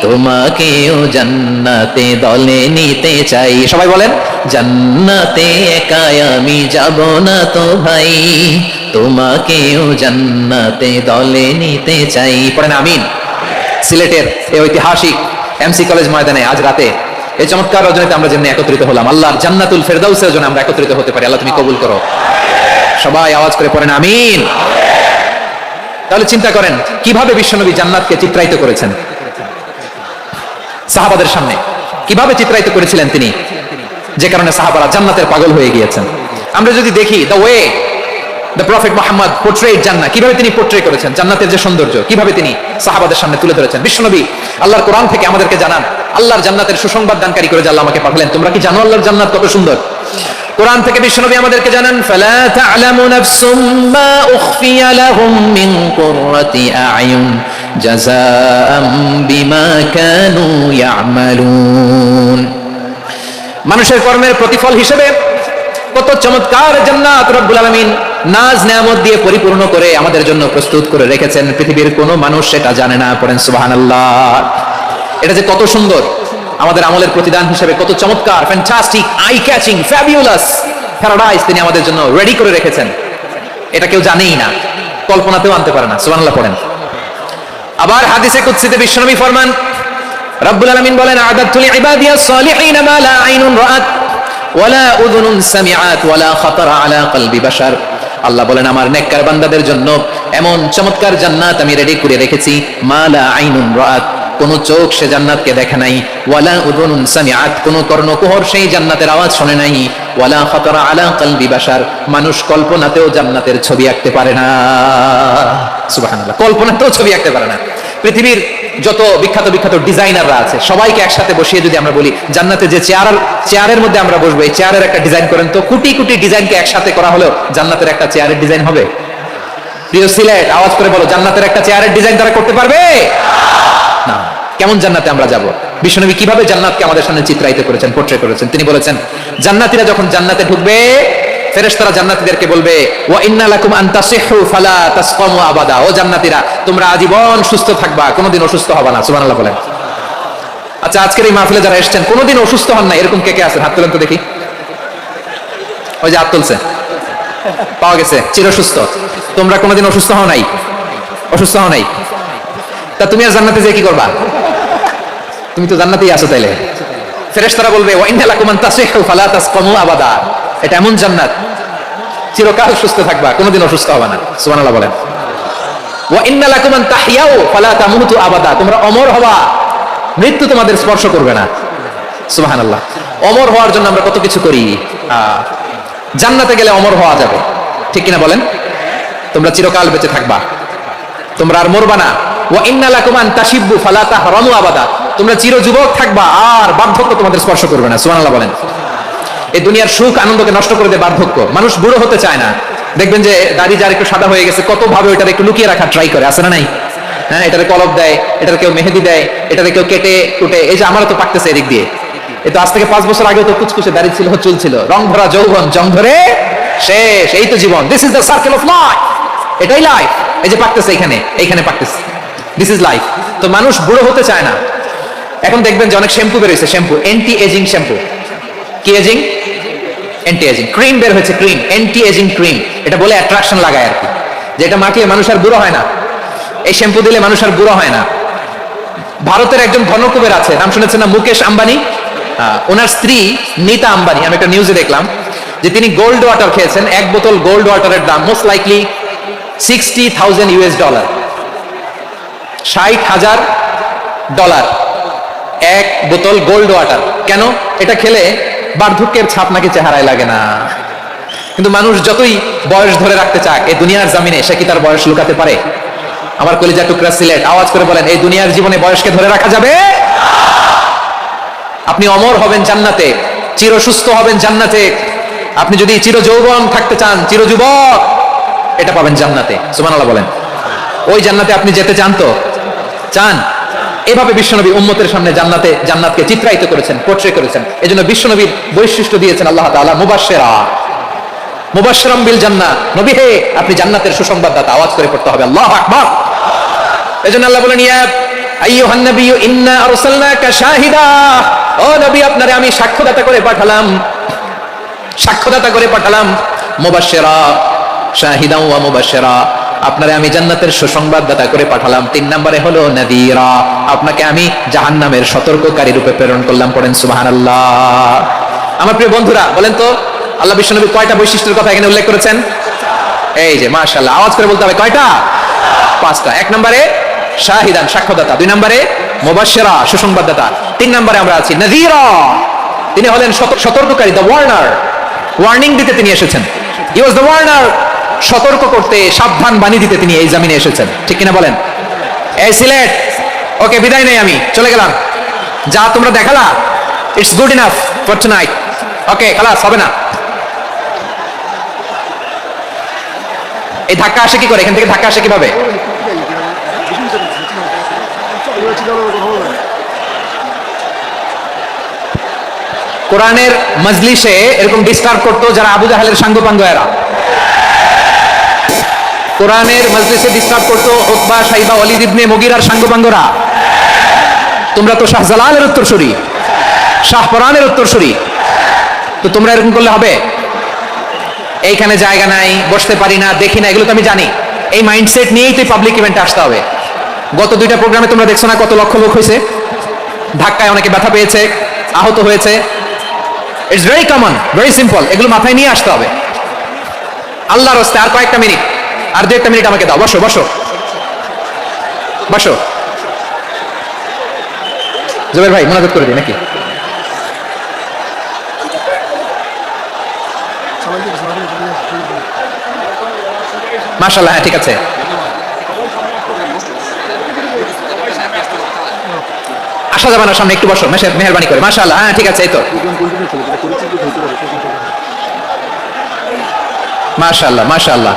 তোমাকেও জান্নাতে দলে নিতে চাই। সবাই বলেন, জান্নাতে একা আমি যাব না তো ভাই, তোমাকেও জান্নাতে দলে নিতে চাই। পড়েন আমিন। সিলেটের এই ঐতিহাসিক এমসি কলেজ ময়দানে আজ রাতে এই চমৎকার রজনীতে আমরা যেমনি একত্রিত হলাম, আল্লাহর জান্নাতুল ফেরদাউসের জন্য আমরা একত্রিত হতে পারি। আল্লাহ তুমি কবুল করো। সবাই আওয়াজ করে পড়েন আমিন। তাহলে চিন্তা করেন কিভাবে বিশ্বনবী জান্নাতকে চিত্রায়িত করেছেন সাহাবাদের সামনে, কিভাবে চিত্রায়িত করেছিলেন তিনি, যে কারণে সাহাবারা জান্নাতের পাগল হয়ে গিয়েছেন। আমরা যদি দেখি the way the prophet Muhammad portrait জান্নাত, কিভাবে তিনি পোর্ট্রে করেছেন জান্নাতের যে সৌন্দর্য, কিভাবে তিনি সাহাবাদের সামনে তুলে ধরেছেন। বিশ্বনবী আল্লাহর কোরআন থেকে আমাদেরকে জানান, আল্লাহর জান্নাতের সুসংবাদ দানকারী করে যে আল্লাহ আমাকে পাঠালেন। তোমরা কি জানো আল্লাহর জান্নাত কত সুন্দর? কোরআন থেকে বিশ্বনবী আমাদেরকে জানান, ফালা তা'লামু নাফসুম মা উখফিয়া লাহুম মিন কুররাতি আ'য়ুন জাযাআম বিমা কানু ইয়া'মালুন। মানুষের কর্মের প্রতিফল হিসেবে কত চমৎকার জান্নাত রব্বুল আলামিন নাজ নেয়ামত দিয়ে পরিপূর্ণ করে আমাদের জন্য প্রস্তুত করে রেখেছেন। পৃথিবীর কোনো মানুষ সেটা জানে না। পড়েন সুবহানাল্লাহ। এটা যে কত সুন্দর, আমাদের আমলের প্রতিদান হিসেবে কত চমৎকার, fantastic, eye catching, fabulous paradise তিনি আমাদের জন্য রেডি করে রেখেছেন। এটা কেউ জানেই না, কল্পনাতেও আনতে পারে না। সুবহানাল্লাহ পড়েন। আবার হাদিসে কুদসিতে বিশ্বনবী ফরমান, রব্বুল আলামিন বলেন, আ'দাতু লিইবাদিয়াস সালিহিন মা লা আইনুন রাআত ওয়ালা উযুনুন সামিআত ওয়ালা খাতারা আলা কলবি বাশার। আল্লাহ বলেন, আমার নেককার বান্দাদের জন্য এমন চমৎকার জান্নাত আমি রেডি করে রেখেছি, মা লা আইনুন রাআত, কোন চোখ সে জান্নাতকে দেখে নাই, ওয়ালা উযুনুন সামিআত, কোন কর্ণকুহর সেই জান্নাতের আওয়াজ শুনে নাই, ওয়ালা খাতারা আলা কলবি বাশার, মানুষ কল্পনাতেও জান্নাতের ছবি আঁকতে পারে না। সুবহানাল্লাহ, কল্পনাতেও ছবি আঁকতে পারে না। পৃথিবীর যত বিখ্যাত বিখ্যাত ডিজাইনাররা আছে সবাইকে একসাথে বসিয়ে যদি আমরা বলি জান্নাতে যে চেয়ারের মধ্যে আমরা বসবো, এই চেয়ারের একটা ডিজাইন করেন তো, কোটি কোটি ডিজাইনকে একসাথে করা হলেও জান্নাতের একটা চেয়ারের ডিজাইন হবে? প্রিয় সিলেট, আওয়াজ করে বলো, জান্নাতের একটা চেয়ারের ডিজাইন তারা করতে পারবে না। কেমন জান্নাতে আমরা যাব? বিশ্বনবী কিভাবে জান্নাতকে আমাদের সামনে চিত্রায়িত করেছেন, পোর্ট্রে করেছেন। তিনি বলেছেন, জান্নাতীরা যখন জান্নাতে ঢুকবে, ফেরেশতারা জান্নাতীদেরকে বলবে, ওয়া ইন্না লাকুম আন তাসিহু ফালা তাসকামু আবাদা, ও জান্নাতীরা তোমরা আজীবন সুস্থ থাকবা, কোনোদিন অসুস্থ হবে না। সুবহানাল্লাহ বলেন। আচ্ছা, আজকের এই মাহফিলে যারা এসেছেন কোনোদিন অসুস্থ হন না, এরকম কে কে আছেন? হাত তুলেন তো দেখি। ওই যে হাত তুলছে, পাওয়া গেছে, চিরসুস্থ। তোমরা কোনোদিন অসুস্থ হও নাই? অসুস্থ হও নাই? তা তুমি আর জান্নাতে যেয়ে কি করবা? তুমি তো জান্নাতেই আছো। তাইলে ফেরেশতারা বলবে, ওয়া ইন্না লাকুম আন তাসিহু ফালা তাসকামু আবাদা, এটা এমন জান্নাত চিরকাল সুস্থ থাকবা, কোনোদিন অসুস্থ হবে না। সুবহানাল্লাহ বলেন। ওয়া ইন্না লাকুম আন তাহইয়াউ ফালা তামুতু আবাদা, তোমরা অমর হবা, মৃত্যু তোমাদের স্পর্শ করবে না। সুবহানাল্লাহ। অমর হওয়ার জন্য আমরা কত কিছু করি। জান্নাতে গেলে অমর হওয়া যাবে, ঠিক কিনা বলেন? তোমরা চিরকাল বেঁচে থাকবা, তোমরা আর মরবা না। ওয়া ইন্না লাকুম আন তাশিব্বু ফালা তাহরামু আবাদা, তোমরা চির যুবক থাকবা, আর বার্ধক্য তোমাদের স্পর্শ করবে না। সুবহানাল্লাহ বলেন। এই দুনিয়ার সুখ আনন্দকে নষ্ট করে দেয় বার্ধক্য। মানুষ বুড়ো হতে চায় না। দেখবেন যে দাড়ি যার একটু সাদা হয়ে গেছে, কত ভাবে ওইটার একটু লুকিয়ে রাখার ট্রাই করে, আছে না নাই? হ্যাঁ, এটারে কলপ দেয়, এটার কেউ মেহেদি দেয়, এটারে কেউ কেটে কুটে। এই যে আমারও তো পাকতেছে এদিক দিয়ে, এই তো আজ থেকে 5 বছর আগেও তো কুচকুচে দাড়ি ছিল, চুল ছিল, রং ভরা যৌবন, জং ধরে শেষ। এই তো জীবন, this is the circle of life, এটাই লাইফ। এই যে পাকতেছে এইখানে পাকতেছে, দিস ইজ লাইফ। তো মানুষ বুড়ো হতে চায় না। এখন দেখবেন যে অনেক শ্যাম্পু বের হয়েছে, শ্যাম্পু অ্যান্টি এজিং শ্যাম্পু। কি এজিং? Anti ageing. ক্রিম বের হয়েছে, ক্রিম, অ্যান্টি এজিং ক্রিম। এটা বলে অ্যাট্রাকশন লাগায় আর কি, যে এটা মাখলে মানুষ আর বুড়ো হয় না, এই শ্যাম্পু দিলে মানুষ আর বুড়ো হয় না। ভারতের একজন ধনকুবের আছে, নাম শুনেছেন না? মুকেশ আম্বানি। ওনার স্ত্রী নীতা আম্বানি, আমি একটা নিউজে দেখলাম যে তিনি গোল্ড ওয়াটার খেয়েছেন। এক বোতল গোল্ড ওয়াটারের দাম মোস্ট লাইকলি $60,000, $60,000 এক বোতল গোল্ড ওয়াটার। কেন? এটা খেলে বার্ধক্যের ছাপ নাকি চেহারায় লাগে না। কিন্তু মানুষ যতই বয়স ধরে রাখতে চাক এই দুনিয়ার জমিনে, সে কি তার বয়স লুকাতে পারে? আমার কলিজা টুকরা সিলেট, আওয়াজ করে বলেন, এই দুনিয়ার জীবনে বয়সকে ধরে রাখা যাবে? আপনি অমর হবেন জান্নাতে, চির সুস্থ হবেন জান্নাতে। আপনি যদি চির যৌবন থাকতে চান, চির যুবক, এটা পাবেন জান্নাতে। সুবহানাল্লাহ বলেন। ওই জান্নাতে আপনি যেতে চান তো? চান? এভাবে বিশ্বনবী উম্মতের সামনে জান্নাতকে চিত্রায়িত করেছেন, পোর্ট্রে করেছেন। এজন্য বিশ্বনবীর বৈশিষ্ট্য দিয়েছেন আল্লাহ তাআলা মুবাশশিরাম বিল জান্নাহ। নবী হে, আপনি জান্নাতের সুসংবাদদাতা। আওয়াজ করে পড়তে হবে আল্লাহু আকবার। এজন্য আল্লাহ বলেন, ইয়া আইয়ুহান নাবিয়্যু ইন্না আরসালনাকা শাহিদা, ও নবী আপনারে আমি সাক্ষ্যদাতা করে পাঠালাম। মুবাশশিরা শাহিদা ওয়া মুবাশশিরা, আপনারে আমি জান্নাতের সুসংবাদদাতা করে পাঠালাম। 3 নম্বরে হলো নাযীরা, আপনাকে আমি জাহান্নামের সতর্ককারী রূপে প্রেরণ করলাম। পড়েন সুবহানাল্লাহ। আমার প্রিয় বন্ধুরা, বলেন তো আল্লাহ বিশ্বনবী কয়টা বৈশিষ্ট্যের কথা এখানে উল্লেখ করেছেন? এই যে মাশাআল্লাহ, আওয়াজ করে বলতে হবে কয়টা? 5টা। 1 নম্বরে শাহিদান, সাক্ষ্যদাতা। 2 নম্বরে মুবাশশিরা, সুসংবাদদাতা। 3 নম্বরে আমরা আছি নাযীরা, তিনি হলেন সতর্ককারী, দ্য ওয়ার্নার। ওয়ার্নিং দিতে তিনি এসেছেন। হি ওয়াজ দ্য ওয়ার্নার, সতর্ক করতে, সাবধান বাণী দিতে তিনি এই জমিনে এসেছেন। ঠিক কিনা বলেন? এই সিলেট, ওকে বিদায় নেই, আমি চলে গেলাম। যা তোমরা দেখালা, it's good enough for tonight. Okay, খালাস, হবে না। এই ধাক্কা আসে কি করে? এখান থেকে ধাক্কা আসে কিভাবে? কোরআনের মজলিসে এরকম ডিস্টার্ব করতো যারা আবু জাহেলের সাঙ্গপাঙ্গ এরা। কোরআনের মজলিসে ডিস্টার্ব করতো উতবা, শাইবা, ওয়ালিদ ইবনে মুগীরার সাঙ্গপাঙ্গরা। তোমরা তো শাহজালালের উত্তরসূরি, শাহপরানের উত্তরসূরি, তো তোমরা এরকম করলে হবে? এইখানে জায়গা নাই, বসতে পারি না, দেখি না, এগুলো তো আমি জানি। এই মাইন্ডসেট নিয়েই তো পাবলিক ইভেন্টে আসতে হবে। গত 2টা প্রোগ্রামে তোমরা দেখছো না কত লক্ষ লোক হয়েছে? ধাক্কায় অনেকে ব্যথা পেয়েছে, আহত হয়েছে। It's very common, very simple. এগুলো মাথায় নিয়ে আসতে হবে। আল্লাহর রাস্তে আর কয়েকটা মিনিট, আর 2-1 মিনিট আমাকে দাও। বসো বসো বসো। জুবাইর ভাই মোনাজাত করে দিই নাকি? মাশাআল্লাহ, হ্যাঁ ঠিক আছে। আসা যাবে না সামনে, একটু বসো মেহেরবানি করে। মাশাআল্লাহ, হ্যাঁ ঠিক আছে। এই তো মাশাআল্লাহ মাশাআল্লাহ,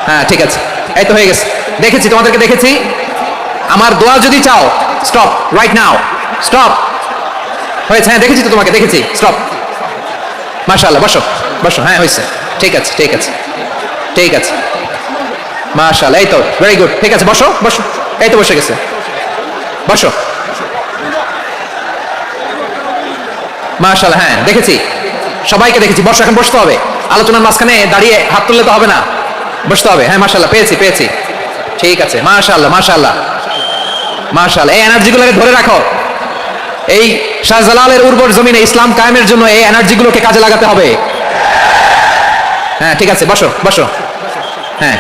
হ্যাঁ ঠিক আছে। এই তো হয়ে গেছে, দেখেছি তোমাদেরকে, দেখেছি। আমার দোয়া যদি চাও, স্টপ রাইট নাও, স্টপ। হয়েছে? হ্যাঁ দেখেছি তো তোমাকে, দেখেছি। স্টপ। মাশাআল্লাহ, বসো বসো। হ্যাঁ হয়েছে, ঠিক আছে ঠিক আছে ঠিক আছে। মাশাআল্লাহ, এই তো ভেরি গুড, ঠিক আছে। বসো বসো, এই তো বসে গেছে, বসো। মাশাআল্লাহ, হ্যাঁ দেখেছি, সবাইকে দেখেছি। বসো, এখন বসতে হবে। আলোচনার মাঝখানে দাঁড়িয়ে হাত তুললে তো হবে না, বসতে হবে। হ্যাঁ মাশাআল্লাহ, পেয়েছি। ঠিক আছে, মাশাআল্লাহ মাশাআল্লাহ মাশাআল্লাহ। এই এনার্জিগুলোকে ধরে রাখো। এই শাহজালালের উর্বর জমিনে ইসলাম কায়েমের জন্য এই এনার্জিগুলোকে কাজে লাগাতে হবে। হ্যাঁ ঠিক আছে, বসো বসো। হ্যাঁ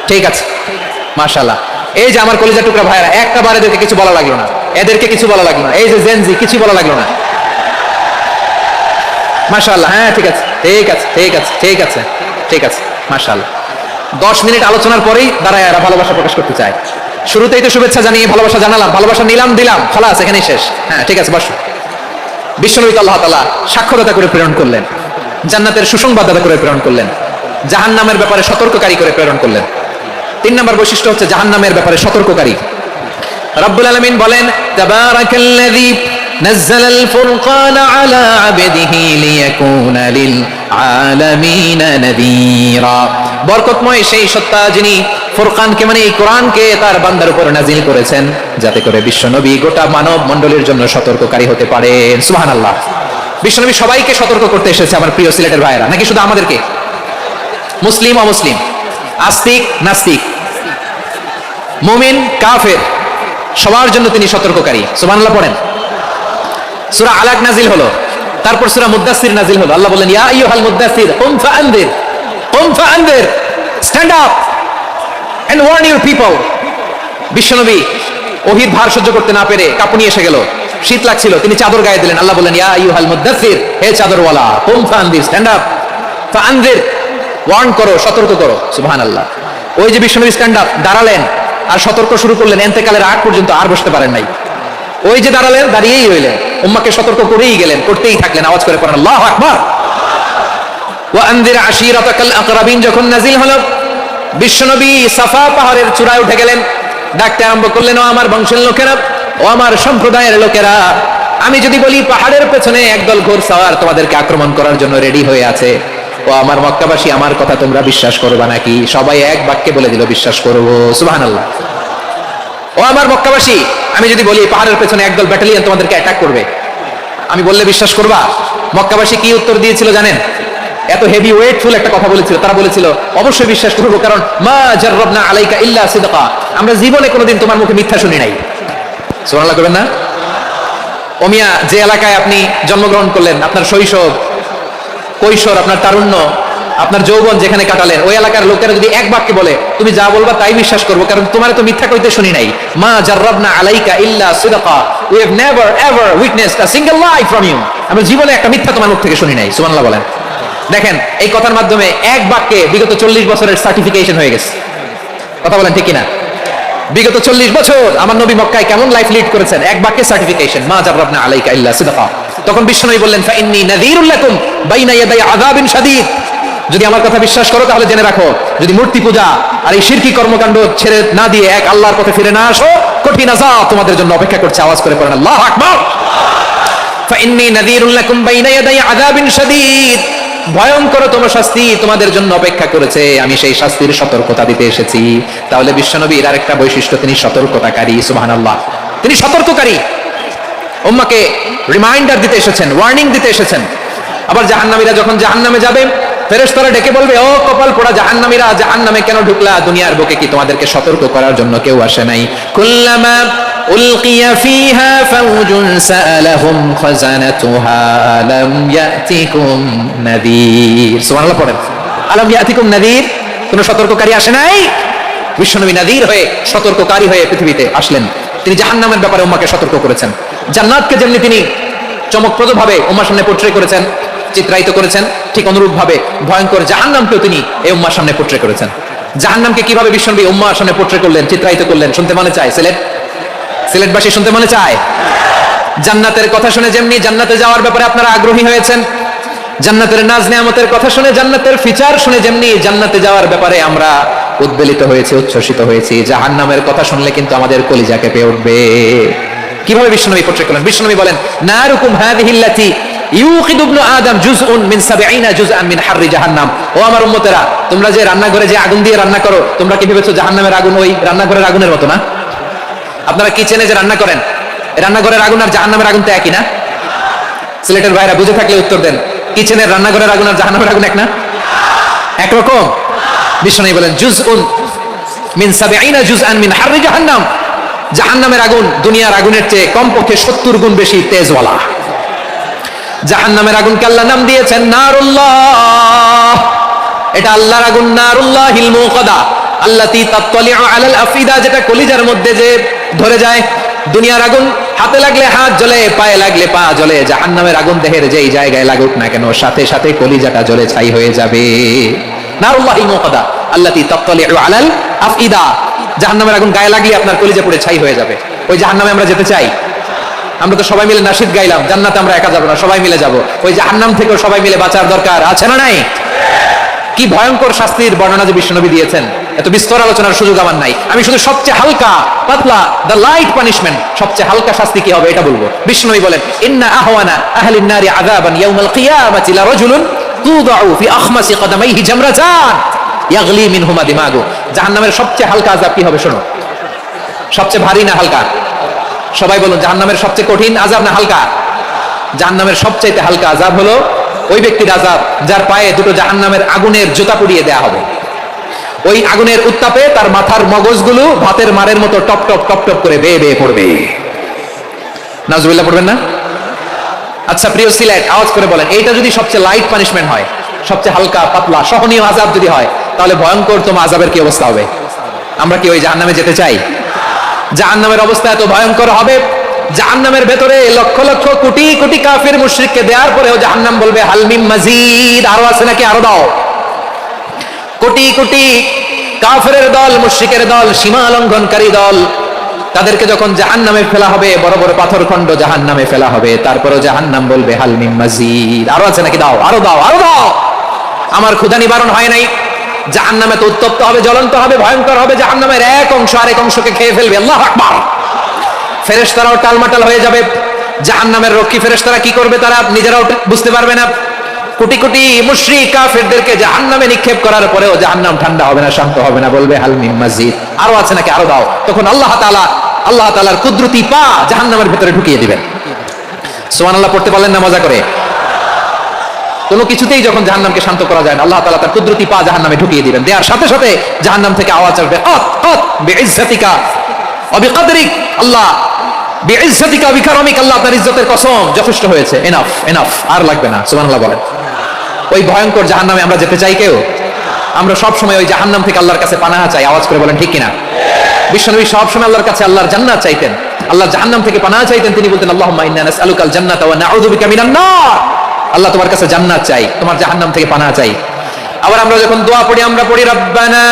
ঠিক আছে, মাশাআল্লাহ। এই যে আমার কলিজার টুকরা ভাইরা, একটা বার এদেরকে কিছু বলা লাগলো না, এদেরকে কিছু বলা লাগলো না। এই যে জেনজি, কিছু বলা লাগলো না। মাশাআল্লাহ, হ্যাঁ ঠিক আছে ঠিক আছে ঠিক আছে ঠিক আছে ঠিক আছে, মাশাআল্লাহ। 10 মিনিট আলোচনার পরেই দাঁড়ায় এরা ভালোবাসা প্রকাশ করতে চায়। শুরুতেই তো শুভেচ্ছা জানিয়ে ভালোবাসা জানালাম, ভালোবাসা নিলাম, দিলাম, খালাস, এখানেই শেষ। হ্যাঁ ঠিক আছে, বসো। বিশ্বনবী আল্লাহ তাআলা সাক্ষ্যদাতা করে প্রেরণ করলেন, জান্নাতের সুসংবাদদাতা করে প্রেরণ করলেন, জাহান্নামের ব্যাপারে সতর্ককারী করে প্রেরণ করলেন। 3 নম্বর বৈশিষ্ট্য হচ্ছে জাহান্নামের ব্যাপারে সতর্ককারী। রব্বুল আলামিন বলেন, তাবারাকাল্লাযী নাযালাল ফুরকানা আলা আবদিহি লিয়াকুনা লিল আলামিনা নাযীরা। বরকতময় সেই সত্তা যিনি ফুরকানকে, মানে এই কোরআনকে তার বান্দার উপর নাজিল করেছেন, যাতে করে বিশ্বনবী গোটা মানব মণ্ডলীর জন্য সতর্ককারী হতে পারেন। সুবহানাল্লাহ। বিশ্বনবী সবাইকে সতর্ক করতে এসেছে, আমার প্রিয় সিলেটের ভাইয়েরা, নাকি শুধু আমাদেরকে? মুসলিম অমুসলিম, আস্তিক নাস্তিক, মুমিন কাফের, সবার জন্য তিনি সতর্ককারী। সুবহানাল্লাহ পড়েন। সূরা আলাক নাজিল হলো, তারপর সূরা মুদ্দাসসির নাজিল হলো। আল্লাহ বলেন, ইয়া আইয়ুহাল মুদ্দাসসির কুম ফাআনদির, stand up and warn your people. বিশ্বনবী ওহীর ভার সহ্য করতে না পেরে কাঁপুনি এসে গেল, শীত লাগছিল, তিনি চাদর গায়ে দিলেন। আল্লাহ বলেন, ইয়া আইয়ুহাল মুদ্দাসসির, হে চাদরওয়ালা, কুম ফাআনদির, স্ট্যান্ড আপ, ফাআনদির, ওয়ার্ন করো, সতর্ক করো। সুবহানাল্লাহ। ওই যে বিশ্বনবী স্ট্যান্ড আপ, দাঁড়ালেন আর সতর্ক শুরু করলেন, এন্তেকালের আগ পর্যন্ত আর বসতে পারেন নাই। ওই যে দাঁড়ালেন, দাঁড়িয়েই রইলেন। উম্মাহকে সতর্ক করেই গেলেন, করতেই থাকলেন। আওয়াজ করে পড়েন আল্লাহু আকবার। ওয়া আনজির আশীরাতাকাল আকরাবিন যখন নাজিল হলো, বিশ্বনবী সাফা পাহাড়ের চূড়ায় উঠে গেলেন, ডাকতে আরম্ভ করলেন, ও আমার বংশের লোকেরা, ও আমার সম্প্রদায়ের লোকেরা, আমি যদি বলি পাহাড়ের পেছনে একদল ঘোড়সওয়ার তোমাদেরকে আক্রমণ করার জন্য রেডি হয়ে আছে, ও আমার মক্কাবাসী, আমার কথা তোমরা বিশ্বাস করবা নাকি? সবাই এক বাক্যে বলে দিল, বিশ্বাস করবো। সুবহানাল্লাহ। ও আমার মক্কাবাসী, আমি যদি বলি পাহাড়ের পেছনে একদল ব্যাটালিয়ন তোমাদেরকে অ্যাটাক করবে, আমি বললে বিশ্বাস করবা? মক্কাবাসী কি উত্তর দিয়েছিল জানেন? এত হেভি ওয়েটফুল একটা কথা বলেছিল। তারা বলেছিল অবশ্যই বিশ্বাস করবো, কারণ মা জাররাবনা আলাইকা ইল্লা সিদকা, আমরা জীবনে কোনোদিন তোমার মুখে মিথ্যা শুনি নাই। সুবহানাল্লাহ করবেন না? ও মিয়া, যে এলাকায় আপনি জন্মগ্রহণ করলেন, আপনার শৈশব, কৈশোর, আপনার তারুণ্য, আপনার যৌবন যেখানে কাটালেন, ওই এলাকার লোকেরা যদি এক বাক্যে বলে তুমি যা বলবা তাই বিশ্বাস করবো, কারণ তোমার তো মিথ্যা কইতে শুনি নাই। মা জাররাবনা আলাইকা ইল্লা সিদকা, we have never ever witnessed a single lie from you, আমরা জীবনে একটা মিথ্যা তোমার মুখ থেকে শুনি নাই। সুবহানাল্লাহ বলেন। দেখেন, এই কথার মাধ্যমে এক বাক্যে বিগত 40 বছরের সার্টিফিকেশন হয়ে গেছে। কথা বলেন ঠিক কিনা? বিগত 40 বছর আমার নবী মক্কায় কেমন লাইফ লিড করেছেন, এক বাক্যে সার্টিফিকেশন, মা জাররাবনা আলাইকা ইল্লা সিদকা। তখন বিশ্বনবী বললেন, ফাইন্নী নাযীরুল লাকুম বাইনা ইয়াদাই আযাবিন শাদীদ, যদি আমার কথা বিশ্বাস করো তাহলে জেনে রাখো, যদি মূর্তি পূজা আর এই শিরকি কর্মকাণ্ড ছেড়ে না দিয়ে এক আল্লাহর পথে ফিরে না আসো, কঠিন আযাব তোমাদের জন্য অপেক্ষা করছে। আওয়াজ করে পড়েন আল্লাহু আকবার। ফাইন্নী নাযীরুল লাকুম বাইনা ইয়াদাই আযাবিন শাদীদ, ভয়ঙ্কর তোমার শাস্তি তোমাদের জন্য অপেক্ষা করেছে, আমি সেই শাস্তির সতর্কতা দিতে এসেছি। তাহলে বিশ্বনবীর আরেকটা বৈশিষ্ট্য, তিনি সতর্কতাকারী। সুবহানাল্লাহ, তিনি সতর্ককারী, উম্মাহকে রিমাইন্ডার দিতে এসেছেন, ওয়ার্নিং দিতে এসেছেন। আবার জাহান্নামীরা যখন জাহান্নামে যাবে, ফেরেশতারা ডেকে বলবে, ও কপাল পোড়া জাহান্নামীরা, জাহান্নামে কেন ঢুকলা? দুনিয়ার বুকে কি তোমাদেরকে সতর্ক করার জন্য কেউ আসে নাই? কুল্লামা উলকিয়া ফিহা ফাউজুন সাআলাহুম খাজানাতুহা আলাম ইয়াতিকুম নাযীর। সুবহানাল্লাহ পড়েন, আলাম ইয়াতিকুম নাযীর, কোন সতর্ককারী আসে নাই? বিশ্বনবী নাযীর হয়ে, সতর্ককারী হয়ে পৃথিবীতে আসলেন। তিনি জাহান্নামের ব্যাপারে উম্মাহকে সতর্ক করেছেন। জান্নাতকে যেমনি তিনি চমকপ্রদভাবে উম্মাহর সামনে পোর্ট্রে করেছেন, চিত্রায়িত করেছেন, ঠিক অনুরূপ ভাবে ভয়ঙ্কর জাহান্নামকেও তিনি এই উম্মাহর সামনে পোর্ট্রে করেছেন। জাহান্নামকে কিভাবে বিশ্বনবী উম্মাহর সামনে পোর্ট্রে করলেন, চিত্রায়িত করলেন, শুনতে মনে চায়? সিলেটবাসী শুনতে মনে চায়? জান্নাতের কথা শুনে যেমনি জান্নাতে যাওয়ার ব্যাপারে আপনারা আগ্রহী হয়েছেন, জান্নাতের নাজ নেয়ামতের কথা শুনে, জান্নাতের ফিচার শুনে যেমনি জান্নাতে যাওয়ার ব্যাপারে আমরা উদ্বেলিত হয়েছি, উচ্ছ্বসিত হয়েছি, জাহান্নামের কথা শুনলে কিন্তু আমাদের কলিজা কেঁপে উঠবে। কিভাবে বিশ্বনবী পোর্ট্রে করলেন? বিশ্বনবী বলেন, নারুকুম হাযিহিল্লাতী ইউকিদু ইবনু আদম জুজউন মিন 70 জুজআন মিন হাররি জাহান্নাম। ও আমার উম্মতেরা, তোমরা যে রান্নাঘরে যে আগুন দিয়ে রান্না করো, তোমরা কি ভেবেছো জাহান্নামের আগুন ওই রান্নাঘরের আগুনের মতো না? আপনারা কিচেনে যে রান্না করেন, রান্নাঘরের আগুন আর জাহান্নামের আগুন তো একই না? সিলেটের ভাইরা বুঝে থাকলে উত্তর দেন, কিচেনের রান্নাঘরের আগুন আর জাহান্নামের আগুন এক না? একরকম? বিশ্বনবী বলেন, জুজউন মিন 70 জুজআন মিন হাররি জাহান্নাম, জাহান্নামের আগুন দুনিয়ার আগুনের চেয়ে কমপক্ষে 70 গুণ বেশি তেজওয়ালা। জাহান্নামের আগুনকে আল্লাহ নাম দিয়েছেন নারুল্লাহ, এটা আল্লাহর আগুন, নারুল্লাহিল মুকাদা আল্লাতী তাত্তালিউ আলাল আফিদা, যেটা কলিজার মধ্যে যে ধরে যায়। দুনিয়ার আগুন হাতে লাগলে হাত জ্বলে, পায়ে লাগলে পা জ্বলে, জাহান্নামের আগুন দেহের যেই জায়গায় লাগুক না কেন, সাথে সাথে কলিজাটা জ্বলে ছাই হয়ে যাবে। নারুল্লাহিল মুকাদা আল্লাতী তাত্তালিউ আলাল আফিদা, জাহান্নামের আগুন গায়ে লাগলে আপনার কলিজা পুড়ে ছাই হয়ে যাবে। ওই জাহান্নামে আমরা যেতে চাই? আমরা তো সবাই মিলে নাশিদ গাইলাম, জান্নাতে আমরা একা যাব না, সবাই মিলে যাব। ওই জাহান্নাম থেকেও সবাই মিলে বাঁচার দরকার আছে না নাই? কি ভয়ঙ্কর শাস্তির বর্ণনা যে বিশ্বনবী দিয়েছেন, এত বিস্তর আলোচনার সুযোগ আমার নাই। আমি শুধু সবচেয়ে হালকা পাতলা, দ্য লাইট পানিশমেন্ট, সবচেয়ে হালকা শাস্তি কি হবে এটা বলবো। বিশ্বনবী বলেন, ইন্না আহওয়ানা আহলিন নারি আযাবান ইয়াউমাল কিয়ামাতি লা রাজুলুন তুদাউ ফি আখমাসি কদামাইহি জামরাতান ইয়াগলি মিনহুমা দিমাগু। জাহান্নামের সবচেয়ে হালকা আযাব কি হবে শোনো? সবচেয়ে ভারী না হালকা? সবাই বলুন, জাহান্নামের সবচেয়ে কঠিন আযাব না হালকা? জাহান্নামের সবচেয়ে হালকা আযাব হলো ওই ব্যক্তির আযাব যার পায়ে দুটো জাহান্নামের আগুনের জুতা পুড়িয়ে দেয়া হবে। ওই আগুনের উত্তাপে তার মাথার মগজগুলো ভাতের মারের মতো টপ টপ টপ টপ করে বেয়ে বেয়ে পড়বে। নাউজুবিল্লাহ পড়বেন না? আচ্ছা প্রিয় সিলেট, আওয়াজ করে বলেন, এইটা যদি সবচেয়ে লাইট পানিশমেন্ট হয়, সবচেয়ে হালকা পাতলা সহনীয় আযাব যদি হয়, তাহলে ভয়ঙ্করতম আযাবের কি অবস্থা হবে? আমরা কি ওই জাহান্নামে যেতে চাই? জাহান্নামের অবস্থা এত ভয়ঙ্কর হবে, জাহান্নামের ভেতরে লক্ষ লক্ষ কোটি কোটি কাফির মুশরিককে দেওয়ার পরেও জাহান্নাম বলবে হাল মিন মাজিদ, আরো আছে নাকি, আরো দাও। কোটি কোটি কাফিরের দল, মুশরিকের দল, সীমা লঙ্ঘনকারী দল তাদেরকে যখন জাহান্নামে ফেলা হবে, বড় বড় পাথরখণ্ড জাহান্নামে ফেলা হবে, তারপরেও জাহান্নাম বলবে হাল মিন মাজিদ, আরো আছে নাকি, দাও, আরো দাও, আরো দাও। আমার ক্ষুধা নিবারণ হয় নাই। জাহান্নামে তো উত্তপ্ত হবে, জ্বলন্ত হবে, ভয়ঙ্কর হবে। জাহান্নামের এক অংশ আরেক অংশকে খেয়ে ফেলবে। আল্লাহু আকবার। ফেরেশতারাও টালমাটাল হয়ে যাবে। জাহান্নামের রক্ষী ফেরেশতারা কি করবে তারা নিজেরাও বুঝতে পারবে না। কোটি কোটি মুশরিক কাফেরদেরকে জাহান্নামে নিক্ষেপ করার পরেও জাহান্নাম ঠান্ডা হবে না, শান্ত হবে না, বলবে হাল মিন মাজিদ, আরো আছে নাকি, আরো দাও। তখন আল্লাহ তাআলার কুদরতি পা জাহান্নামের ভিতরে ঢুকিয়ে দিবেন। সুবহানাল্লাহ পড়তে পারলেন না মজা করে? কোনো কিছুতেই যখন জাহান্নামকে শান্ত করা যায় না, আল্লাহ তাআলা তার কুদরতি পা জাহান্নামে ঢুকিয়ে দিবেন। দেওয়ার সাথে সাথে জাহান্নাম থেকে আওয়াজ আসবে, কত কত বিইজ্জাতিকা ওয়া বিকদরিক, আল্লাহ বিইজ্জাতিকা ওয়া বিকারমিক, আল্লাহ আপনার ইজ্জতের কসম, যথেষ্ট হয়েছে, এনাফ এনাফ, আর লাগবে না। সুবহানাল্লাহ বলেন। ওই ভয়ঙ্কর জাহান্নামে আমরা যেতে চাই কেউ? আমরা সব সময় ওই জাহান্নাম থেকে আল্লাহর কাছে পানাহা চাই। আওয়াজ করে বলেন ঠিক কিনা? বিশ্বনবী সব সময় আল্লাহর কাছে আল্লাহর জান্নাত চাইতেন, আল্লাহর জাহান্নাম থেকে পানাহা চাইতেন। তিনি বলতেন আল্লাহুম্মা ইন্না নাসআলুকাল জান্নাতা ওয়া নাউযু বিকা মিনান নার, আল্লাহ তোমার কাছে জান্নাত চাই, তোমার জাহান্নাম থেকে পানাহা চাই। আবার আমরা যখন দোয়া পড়ি, আমরা পড়ি রব্বানা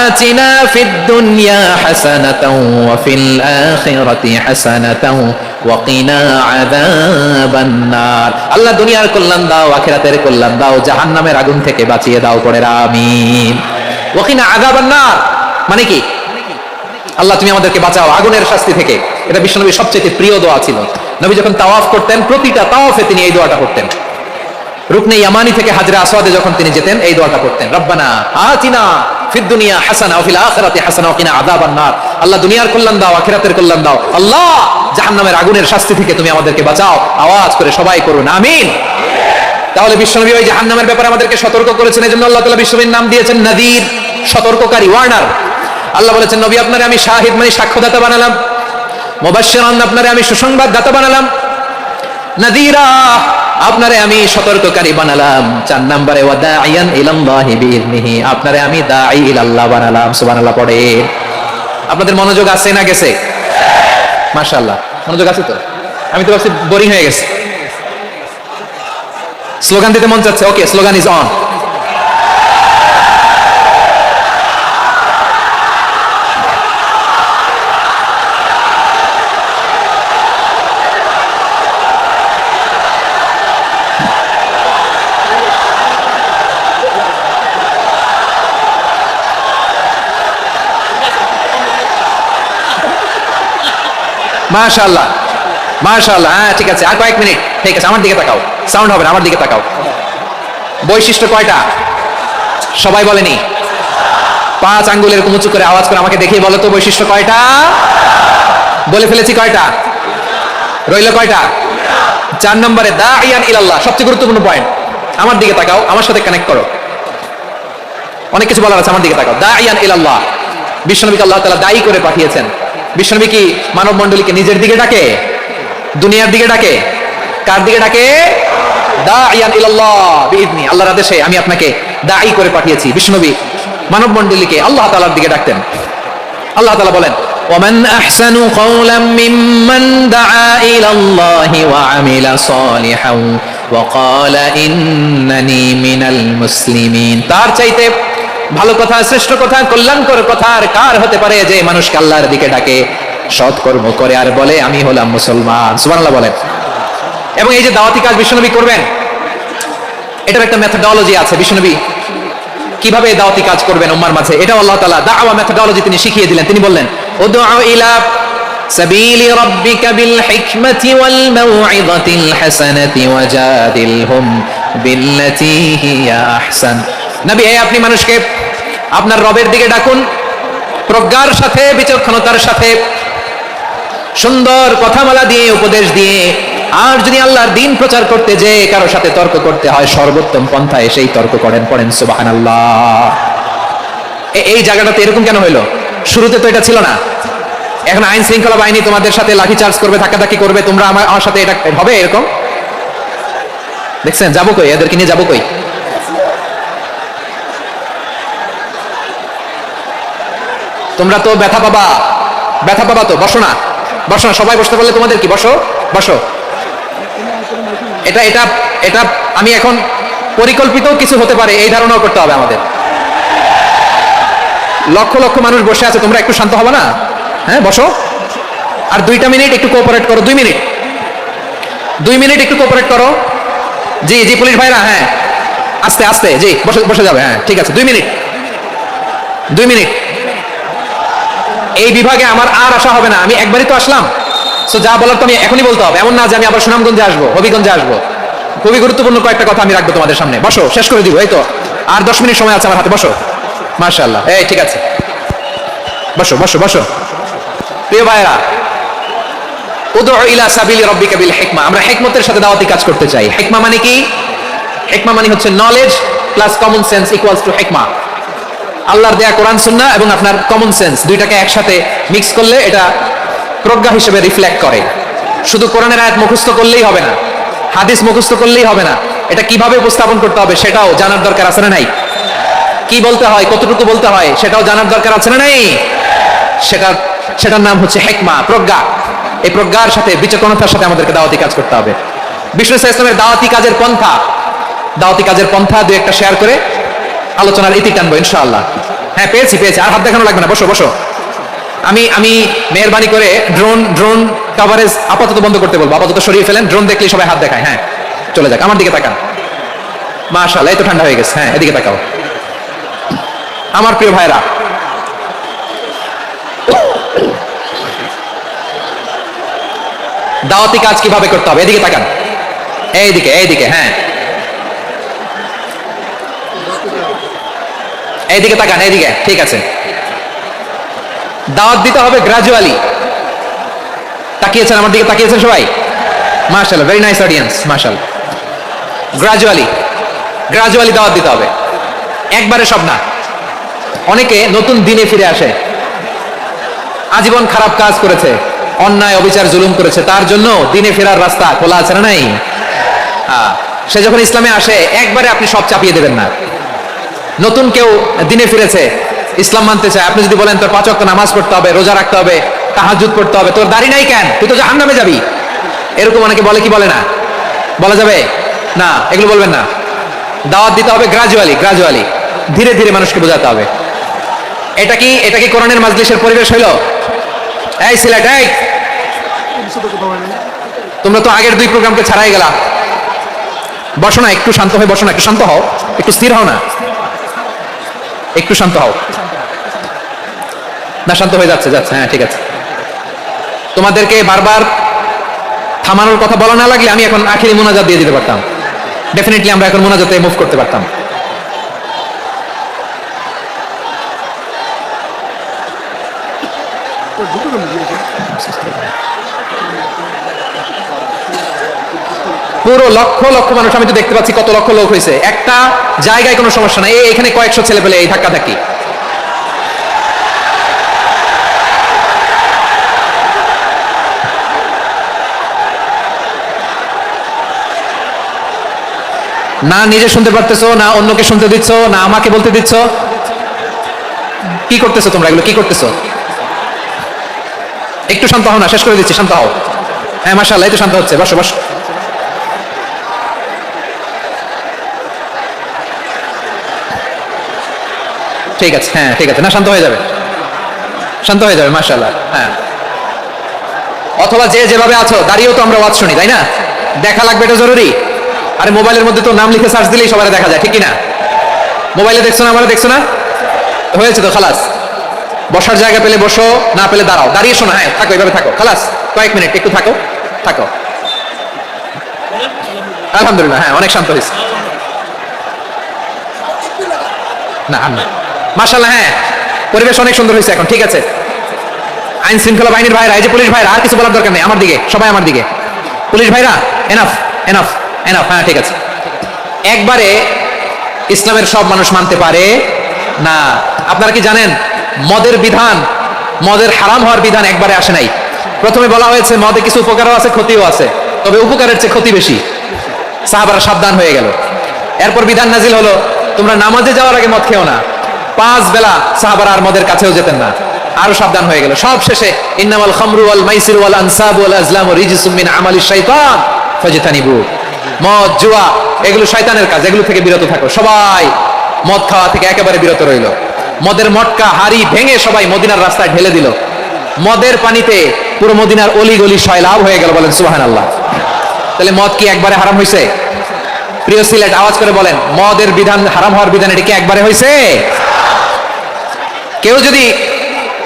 আতিনা ফিদ দুনিয়া হাসানাতাও ওয়া ফিল আখিরাতি হাসানাতাও ওয়া কিনা আযাবান নার, আল্লাহ দুনিয়ার কল্যাণ দাও, আখিরাতের কল্যাণ দাও, জাহান্নামের আগুন থেকে বাঁচিয়ে দাও, পড়ে আমিন। ওয়া কিনা আযাবান নার মানে কি? আল্লাহ তুমি আমাদেরকে বাঁচাও আগুনের শাস্তি থেকে। এটা বিশ্বনবীর সবচেয়ে প্রিয় দোয়া ছিল। নবী যখন তাওয়াফ করতেন, প্রতিটা তাওয়াফে তিনি এই দোয়াটা করতেন। রুকনে ইয়ামানি থেকে হাজরে আসওয়াদে যখন তিনি যেতেন, এই দোয়াটা করতেন, রব্বানা আতিনা ফিদ দুনিয়া হাসানা ওয়া ফিল আখিরাতি হাসানা ওয়া কিনা আযাবান নার, আল্লাহ দুনিয়ার কল্যাণ দাও, আখিরাতের কল্যাণ দাও, আল্লাহ জাহান্নামের আগুনের শাস্তি থেকে তুমি আমাদেরকে বাঁচাও। আওয়াজ করে সবাই করুন আমিন। তাহলে বিশ্বনবী ওই জাহান্নামের ব্যাপারে আমাদেরকে সতর্ক করেছেন। এজন্য আল্লাহ তাআলা বিশ্বনবীর নাম দিয়েছেন নাযীর, সতর্ককারী, ওয়ার্নার। আল্লাহ বলেছেন নবী আপনারে আমি শাহিদ মানে সাক্ষ্যদাতা বানালাম, মুবাশশিরান আপনারে আমি সুসংবাদদাতা বানালাম, নাযীরা আপনারে আমি সতর্ককারী বানালাম। 4 নম্বরে ওয়া দাঈয়ান ইলাল্লাহি বিইذনিহি, আপনারে আমি দাঈ ইলাল্লাহ বানালাম। সুবহানাল্লাহ পড়ে। আপনাদের মনোযোগ আছে না গেছে? মাশাআল্লাহ মনোযোগ আছে তো? আমি তো ভাবছি বোরিং হয়ে গেছে। স্লোগান দিতে মন চাচ্ছে। ওকে, স্লোগান ইজ অন। মাশাআল্লাহ মাশাআল্লাহ, হ্যাঁ ঠিক আছে, আর কয়েক মিনিট, ঠিক আছে। আমার দিকে তাকাও, সাউন্ড হবে না, আমার দিকে তাকাও। বৈশিষ্ট্য কয়টা সবাই বলেনি? 5 আঙ্গুল এরকম উঁচু করে আওয়াজ করে আমাকে দেখিয়ে বলো তো বৈশিষ্ট্য কয়টা? বলে ফেলেছি কয়টা? রইল কয়টা? 4 নম্বরে দাঈয়ান ইলাল্লাহ, সবচেয়ে গুরুত্বপূর্ণ পয়েন্ট। আমার দিকে তাকাও, আমার সাথে কানেক্ট করো। অনেক কিছু বলার আছে, আমার দিকে তাকাও। দাঈয়ান ইলাল্লাহ, বিশ্বনবীকে আল্লাহ তাআলা দায়ী করে পাঠিয়েছেন। বিশ্বনবী কি মানব মণ্ডলীকে নিজের দিকে ডাকে, দুনিয়ার দিকে ডাকে? কার দিকে ডাকে? দাঈয়ান ইলাল্লাহ বিইذনি, আল্লাহর আদেশে আমি আপনাকে দাঈ করে পাঠিয়েছি। বিশ্বনবী মানব মণ্ডলীকে আল্লাহ তাআলার দিকে ডাকতেন। আল্লাহ তাআলা বলেন ওয়ামান আহসানু কাওলাম মিম্মান দাআ ইলাল্লাহি ওয়া আমিলা সালিহান ওয়া ক্বালা ইন্নানি মিনাল মুসলিমিন, তার চাইতে ভালো কথা, শ্রেষ্ঠ কথা, কল্যাণকর কথা আর কার হতে পারে যে মানুষকে আল্লাহর দিকে ডাকে, সৎ কর্ম করে আর বলে আমি হলাম মুসলমান। সুবহানাল্লাহ বলেন। এবং এই যে দাওয়াতি কাজ বিশ্বনবী করবেন, এটার একটা মেথডোলজি আছে। বিশ্বনবী কিভাবে দাওয়াতি কাজ করবেন উম্মার মাঝে, এটাও আল্লাহ তাআলা দাওয়া মেথডোলজি তিনি শিখিয়ে দিলেন। তিনি বললেন উদউ ইলা সাবিলি রাব্বিকা বিল হিকমাতি ওয়াল মাউইযাতিল হাসানাতি ওয়াজাদিলহুম বিল্লাতী হিয়া আহসান। নবী, আপনি মানুষকে আপনার রবের দিকে ডাকুন, প্রজ্ঞার সাথে, বিচক্ষণতার সাথে, সুন্দর কথামালা দিয়ে, উপদেশ দিয়ে। আর যদি আল্লাহর দ্বীন প্রচার করতে যে কারো সাথে তর্ক করতে হয়, সর্বোত্তম পন্থায় সেই তর্ক করেন। পড়েন সুবহানাল্লাহ। এই জায়গাটাতে এরকম কেন হইলো? শুরুতে তো এটা ছিল না। এখন আইন শৃঙ্খলা বাহিনী তোমাদের সাথে লাঠি চার্জ করবে, ধাক্কাধাক্কি করবে, তোমরা আমার সাথে এটা হবে এরকম? দেখছেন যাবো কই? এদেরকে নিয়ে যাবো কই? তোমরা তো ব্যথা পাবা, ব্যথা পাবা তো। বসো না, বসো না, সবাই বসতে বললে তোমাদের কি? বসো বসো। এটা এটা এটা আমি এখন পরিকল্পিত কিছু হতে পারে এই ধারণাও করতে হবে আমাদের। লক্ষ লক্ষ মানুষ বসে আছে, তোমরা একটু শান্ত হবে না? হ্যাঁ বসো, আর 2টা মিনিট একটু কোঅপারেট করো, 2 মিনিট, 2 মিনিট একটু কোঅপারেট করো। জি জি পুলিশ ভাইরা, হ্যাঁ আস্তে আস্তে, জি বসে বসে যাবে, হ্যাঁ ঠিক আছে, 2 মিনিট, 2 মিনিট। এই বিভাগে আমার আর আসা হবে না, আমি একবারই তো আসলাম, সো যা বলার তো আমি এখনই বলতে হবে, এমন না যে আমি আবার সুনামগঞ্জে আসবো, হবিগঞ্জে আসবো। খুবই গুরুত্বপূর্ণ কয়েকটা কথা আমি রাখবো তোমাদের সামনে। বসো, শেষ করে দিব, এই তো আর 10 মিনিট সময় আছে আমার হাতে, বসো। মাশাআল্লাহ, এই ঠিক আছে, বসো বসো বসো। প্রিয় ভাইরা, উদউ ইলা সাবিলি রাব্বিকা বিল হিকমা, আমরা হিকমতের সাথে দাওয়াতি কাজ করতে চাই। হিকমা মানে কি? হিকমা মানে হচ্ছে knowledge plus common sense equals to হিকমা। আল্লাহর দেয়া কোরআন সুন্নাহ এবং আপনার কমন সেন্স দুইটাকে একসাথে মিক্স করলে এটা প্রজ্ঞা হিসেবে রিফ্লেক্ট করে। শুধু কোরআনের আয়াত মুখস্থ করলেই হবে না, হাদিস মুখস্থ করলেই হবে না, এটা কিভাবে উপস্থাপন করতে হবে সেটাও জানার দরকার আছে না নাই? কি বলতে হয়, কতটুকু বলতে হয় সেটাও জানার দরকার আছে না নাই? সেটার নাম হচ্ছে হিকমা, প্রজ্ঞা। এই প্রজ্ঞার সাথে বিচক্ষণতার সাথে আমাদেরকে দাওয়াতি কাজ করতে হবে। বিষ্ণু ইসলামের দাওয়াতি কাজের পন্থা দুই একটা শেয়ার করে আলোচনার ইতি টানবো ইনশাআল্লাহ। হ্যাঁ পেয়েছি, আর হাত দেখানো লাগবে না, বসো বসো। আমি মেহরবানি করে ড্রোন কভারেজ আপাতত বন্ধ করতে বলবো, আপাতত সরিয়ে ফেলেন। ড্রোন দেখলেই সবাই হাত দেখায়, হ্যাঁ চলে যাক। আমার দিকে তাকান, মাশাআল্লাহ এই তো ঠান্ডা হয়ে গেছে, হ্যাঁ এদিকে তাকাও। আমার প্রিয় ভাইরা, দাওয়াতি কাজ কিভাবে করতে হবে, এদিকে তাকান, এইদিকে, হ্যাঁ এইদিকে তাকান, এইদিকে, ঠিক আছে। দাওয়াত দিতে হবে গ্রাজুয়ালি। তাকিয়েছেন আমার দিকে, তাকিয়েছেন সবাই, মাশাআল্লাহ, ভেরি নাইস অডিয়েন্স, মাশাআল্লাহ। গ্রাজুয়ালি দাওয়াত দিতে হবে, একবারে সব না। অনেকে নতুন দিনে ফিরে আসে, আজীবন খারাপ কাজ করেছে, অন্যায় অবিচার জুলুম করেছে, তার জন্য দিনে ফেরার রাস্তা খোলা আছে না নাই? সে যখন ইসলামে আসে একবারে আপনি সব চাপিয়ে দেবেন না। নতুন কেউ দিনে ফিরেছে, ইসলাম মানতে চায়, আপনি যদি বলেন তোর 5 ওয়াক্ত নামাজ পড়তে হবে, রোজা রাখতে হবে, তাহাজ্জুদ পড়তে হবে, তোর দাড়ি নাই কেন, তুই তো জাহান্নামে যাবি, এরকম অনেকে বলে কি বলে না? বলা যাবে না, এগুলো বলবেন না। দাওয়াত দিতে হবে গ্রাজুয়ালি, ধীরে ধীরে মানুষকে বোঝাতে হবে। এটা কি কোরআনের মাজলিসের পরিবেশ হইল? এই সিলেট, এই তোমরা তো আগের 2 প্রোগ্রামকে ছাড়াই গেলা, বসো না, একটু শান্ত হয়ে বসো না, একটু শান্ত হও, একটু স্থির হও না, একটু শান্ত হও না। শান্ত হয়ে যাচ্ছে, হ্যাঁ ঠিক আছে। তোমাদেরকে বারবার থামানোর কথা বলা না লাগলে আমি এখন আখিরি মোনাজাত দিয়ে দিতে পারতাম, ডেফিনেটলি আমরা এখন মোনাজাতে মুভ করতে পারতাম। পুরো লক্ষ লক্ষ মানুষ, আমি তো দেখতে পাচ্ছি কত লক্ষ লোক হয়েছে, একটা জায়গায় কোনো সমস্যা নাই। এখানে কয়েকশো ছেলে পেলে এই ধাক্কা ধাক্কি। না নিজে শুনতে পারতেছো, না অন্যকে শুনতে দিচ্ছ, না আমাকে বলতে দিচ্ছ। কি করতেছো তোমরা, এগুলো কি করতেছো? একটু শান্ত হও না, শেষ করে দিচ্ছি, শান্ত হও। হ্যাঁ মাশাআল্লাহ, এই তো শান্ত হচ্ছে, বসো বসো। ঠিক আছে, হ্যাঁ ঠিক আছে, না শান্ত হয়ে যাবে, মাশাআল্লাহ। হ্যাঁ, অথবা যে যেভাবে আছো দাঁড়িয়েও তো আমরা ওয়াজ শুনি, তাই না? দেখা লাগবে, এটা জরুরি। আরে মোবাইলের মধ্যে তো নাম লিখে সার্চ দিলেই সবাই দেখা যায়, ঠিক কি না? মোবাইলে দেখছো না, আমরা দেখছো না, হয়েছে তো, খালাস। বসার জায়গা পেলে বসো, না পেলে দাঁড়াও, দাঁড়িয়ে শোনো, হ্যাঁ থাকো, এইভাবে থাকো, খালাস। কয়েক মিনিট একটু থাকো। আলহামদুলিল্লাহ, হ্যাঁ অনেক শান্ত হয়েছে। না মাশাআল্লাহ, হ্যাঁ পরিবেশ অনেক সুন্দর হয়েছে এখন, ঠিক আছে। আইন শৃঙ্খলা বাহিনীর ভাইরা, এই যে পুলিশ ভাইরা, আর কিছু বলার দরকার নেই, আমার দিকে সবাই, আমার দিকে। পুলিশ ভাইরা এনাফ, হ্যাঁ ঠিক আছে। একবারে ইসলামের সব মানুষ মানতে পারে না। আপনারা কি জানেন মদের হারাম হওয়ার বিধান একবারে আসে নাই। প্রথমে বলা হয়েছে মদে কিছু উপকারও আছে, ক্ষতিও আছে, তবে উপকারের চেয়ে ক্ষতি বেশি। সাহাবারা সাবধান হয়ে গেল। এরপর বিধান নাজিল হলো, তোমরা নামাজে যাওয়ার আগে মদ খেও না। 5 বেলা সাহাবারা আর মদের কাছেও যেতেন না, আরো সাবধান হয়ে গেল। সব শেষে ইন্নামাল খামরু ওয়াল মাইসির ওয়াল আনসাব ওয়াল আজলামু রিজসুম মিন আমালিশ শাইতান ফাজতানিবু। মদ, জুয়া এগুলো শয়তানের কাজ, এগুলো থেকে বিরত থাকো। সবাই মদ খাওয়া থেকে একেবারে বিরত রইল। মদের মটকা হাড়ি ভেঙে সবাই মদিনার রাস্তায় ঢেলে দিল। মদের পানিতে পুরো মদিনার অলি গলি সয়লাভ হয়ে গেল, বলেন সুবহানাল্লাহ। তাহলে মদ কি একবারে হারাম হয়েছে? প্রিয় সিলেট, আওয়াজ করে বলেন, মদের বিধান, হারাম হওয়ার বিধান এটা কি একবারে হয়েছে?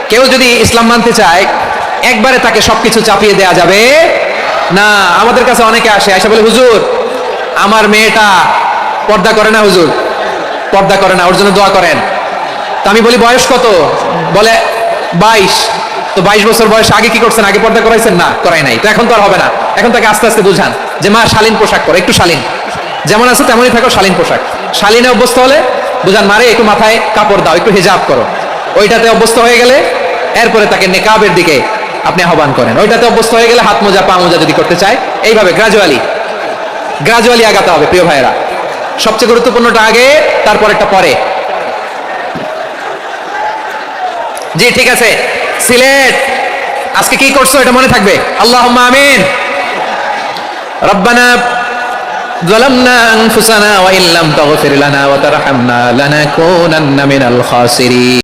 কেউ যদি ইসলাম মানতে চায় একবারে তাকে সবকিছু চাপিয়ে দেয়া যাবে না। আমাদের কাছে অনেকে আসে, এসে বলে, হুজুর আমার মেয়েটা পর্দা করে না, হুজুর পর্দা করে না, ওর জন্য দোয়া করেন। তা আমি বলি বয়স কত? বলে 22। তো 22 বছর বয়স আগে কি করছেন? আগে পর্দা করাইছেন? না, করাই নাই। তো এখন তো আর হবে না। এখন তাকে আস্তে আস্তে বুঝান যে মা শালীন পোশাক করো, একটু শালীন, যেমন আছে তেমনই থাকো, শালীন পোশাক। শালীনে অভ্যস্ত হলে বুঝান মারে একটু মাথায় কাপড় দাও, একটু হিজাব করো। ওইটাতে অভ্যস্ত হয়ে গেলে এরপরে তাকে নেকাবের দিকে আপনি আহ্বান করেন। ওইটাতে অভ্যস্ত হয়ে গেলে হাত মোজা, পা মোজা যদি করতে চায়, এইভাবে গ্রাজুয়ালি আগাতে হবে। প্রিয় ভাইয়েরা, সবচেয়ে গুরুত্বপূর্ণটা আগে, তারপরেরটা পরে। জি ঠিক আছে। সিলেট আজকে কি করছো এটা মনে থাকবে। আল্লাহুম্মা আমিন। রব্বানা ظلمنا أنفسنا وإن لم تغفر لنا وترحمنا لنكونن من الخاسرين